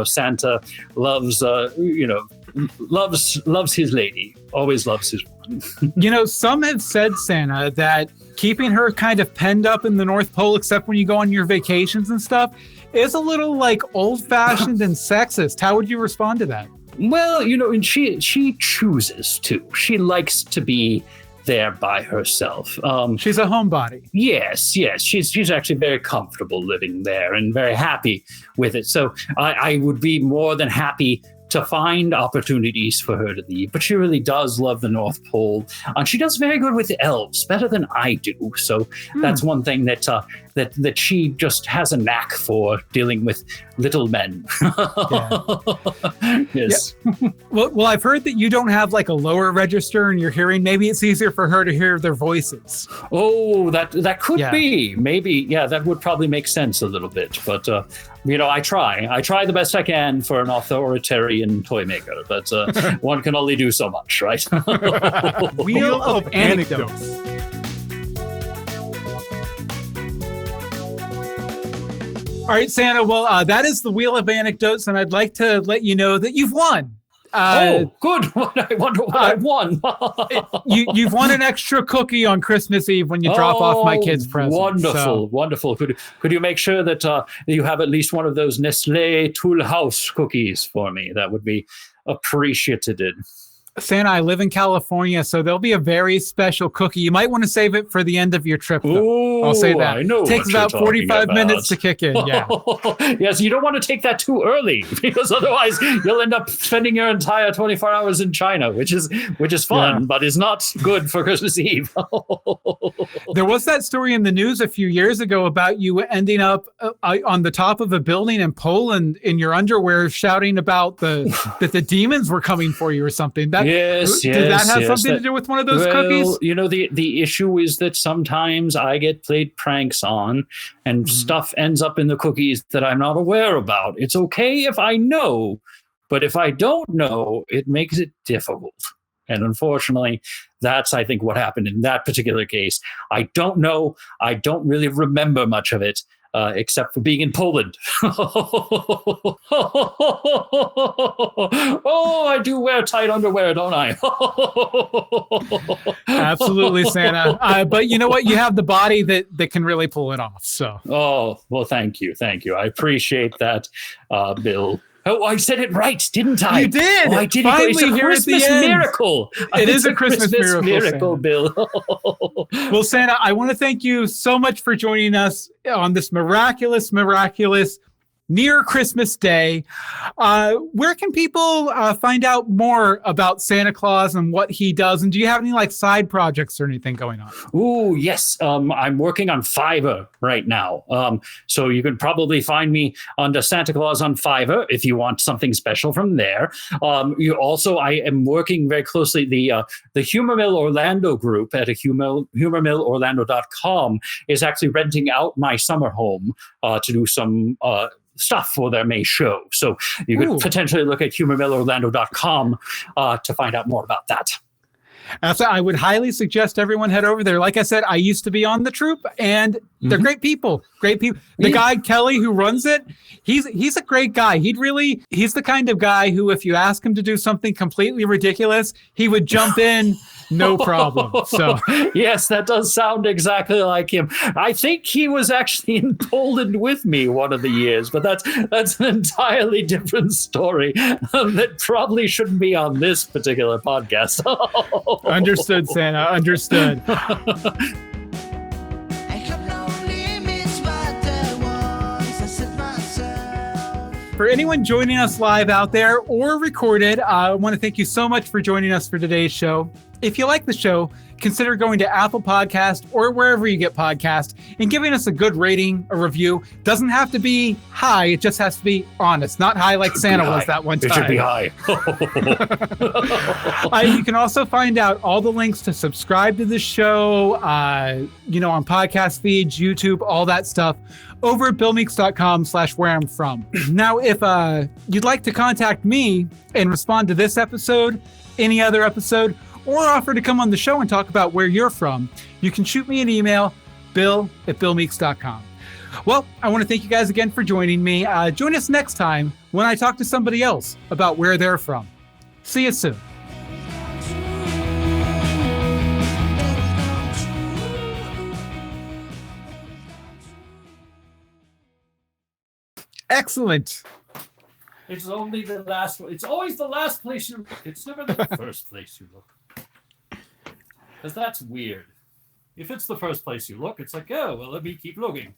Santa loves, loves his lady, always loves his one. Some have said, Santa, that keeping her kind of penned up in the North Pole, except when you go on your vacations and stuff, is a little like old-fashioned and sexist. How would you respond to that? Well, and she chooses to. She likes to be there by herself. She's a homebody. Yes. She's actually very comfortable living there and very happy with it. So I would be more than happy to find opportunities for her to leave. But she really does love the North Pole. And she does very good with the elves, better than I do. So that's one thing that she just has a knack for, dealing with little men. Yes. Yeah. Well, I've heard that you don't have like a lower register in your hearing. Maybe it's easier for her to hear their voices. Oh, that could be. Maybe, that would probably make sense a little bit. But, I try the best I can for an authoritarian toy maker, but one can only do so much, right? Wheel of Anecdotes. All right, Santa. Well, that is the Wheel of Anecdotes, and I'd like to let you know that you've won. Good. I wonder what I won. You've won an extra cookie on Christmas Eve when you drop off my kids' presents. Wonderful. Could you make sure that you have at least one of those Nestle Tool House cookies for me? That would be appreciated. Santa, I live in California, so there'll be a very special cookie. You might want to save it for the end of your trip, though. I'll say that. I know it takes about 45 minutes to kick in. Yeah. Yes, you don't want to take that too early, because otherwise you'll end up spending your entire 24 hours in China, which is fun, but is not good for Christmas Eve. There was that story in the news a few years ago about you ending up on the top of a building in Poland in your underwear, shouting about that the demons were coming for you or something. Yes. Did that have something to do with one of those cookies? The issue is that sometimes I get played pranks on, and stuff ends up in the cookies that I'm not aware about. It's okay if I know, but if I don't know, it makes it difficult. And unfortunately, that's, I think, what happened in that particular case. I don't know. I don't really remember much of it. Except for being in Poland. I do wear tight underwear, don't I? Absolutely, Santa. But you know what? You have the body that can really pull it off. So. Oh, well, thank you. I appreciate that, Bill. Oh, I said it right, didn't I? You did. I did. Finally, it's a Christmas miracle. It is a Christmas miracle, Bill. Well, Santa, I want to thank you so much for joining us on this miraculous near Christmas Day. Where can people find out more about Santa Claus and what he does? And do you have any side projects or anything going on? Oh, yes. I'm working on Fiverr right now. So you can probably find me under Santa Claus on Fiverr if you want something special from there. I am working very closely. The Humor Mill Orlando group at humormillorlando.com is actually renting out my summer home to do some stuff for their May show. So you could potentially look at humormillorlando.com to find out more about that. So I would highly suggest everyone head over there. Like I said, I used to be on the troupe, and they're great people. The guy, Kelly, who runs it, he's a great guy. He's the kind of guy who, if you ask him to do something completely ridiculous, he would jump in. No problem. So yes, that does sound exactly like him. I think he was actually in Poland with me one of the years, but that's an entirely different story that probably shouldn't be on this particular podcast. Understood, Santa. Understood. For anyone joining us live out there or recorded, I want to thank you so much for joining us for today's show. If you like the show, consider going to Apple Podcast or wherever you get podcasts and giving us a good rating, a review. Doesn't have to be high, it just has to be honest. Not high like Santa was that one time. It should be high. You can also find out all the links to subscribe to the show, on podcast feeds, YouTube, all that stuff over at billmeeks.com/where I'm from. Now, if you'd like to contact me and respond to this episode, any other episode, or offer to come on the show and talk about where you're from, you can shoot me an email, bill@billmeeks.com. Well, I want to thank you guys again for joining me. Join us next time when I talk to somebody else about where they're from. See you soon. Excellent. It's only the last one. It's always the last place you look. It's never the first place you look. Because that's weird. If it's the first place you look, it's like, oh, well, let me keep looking.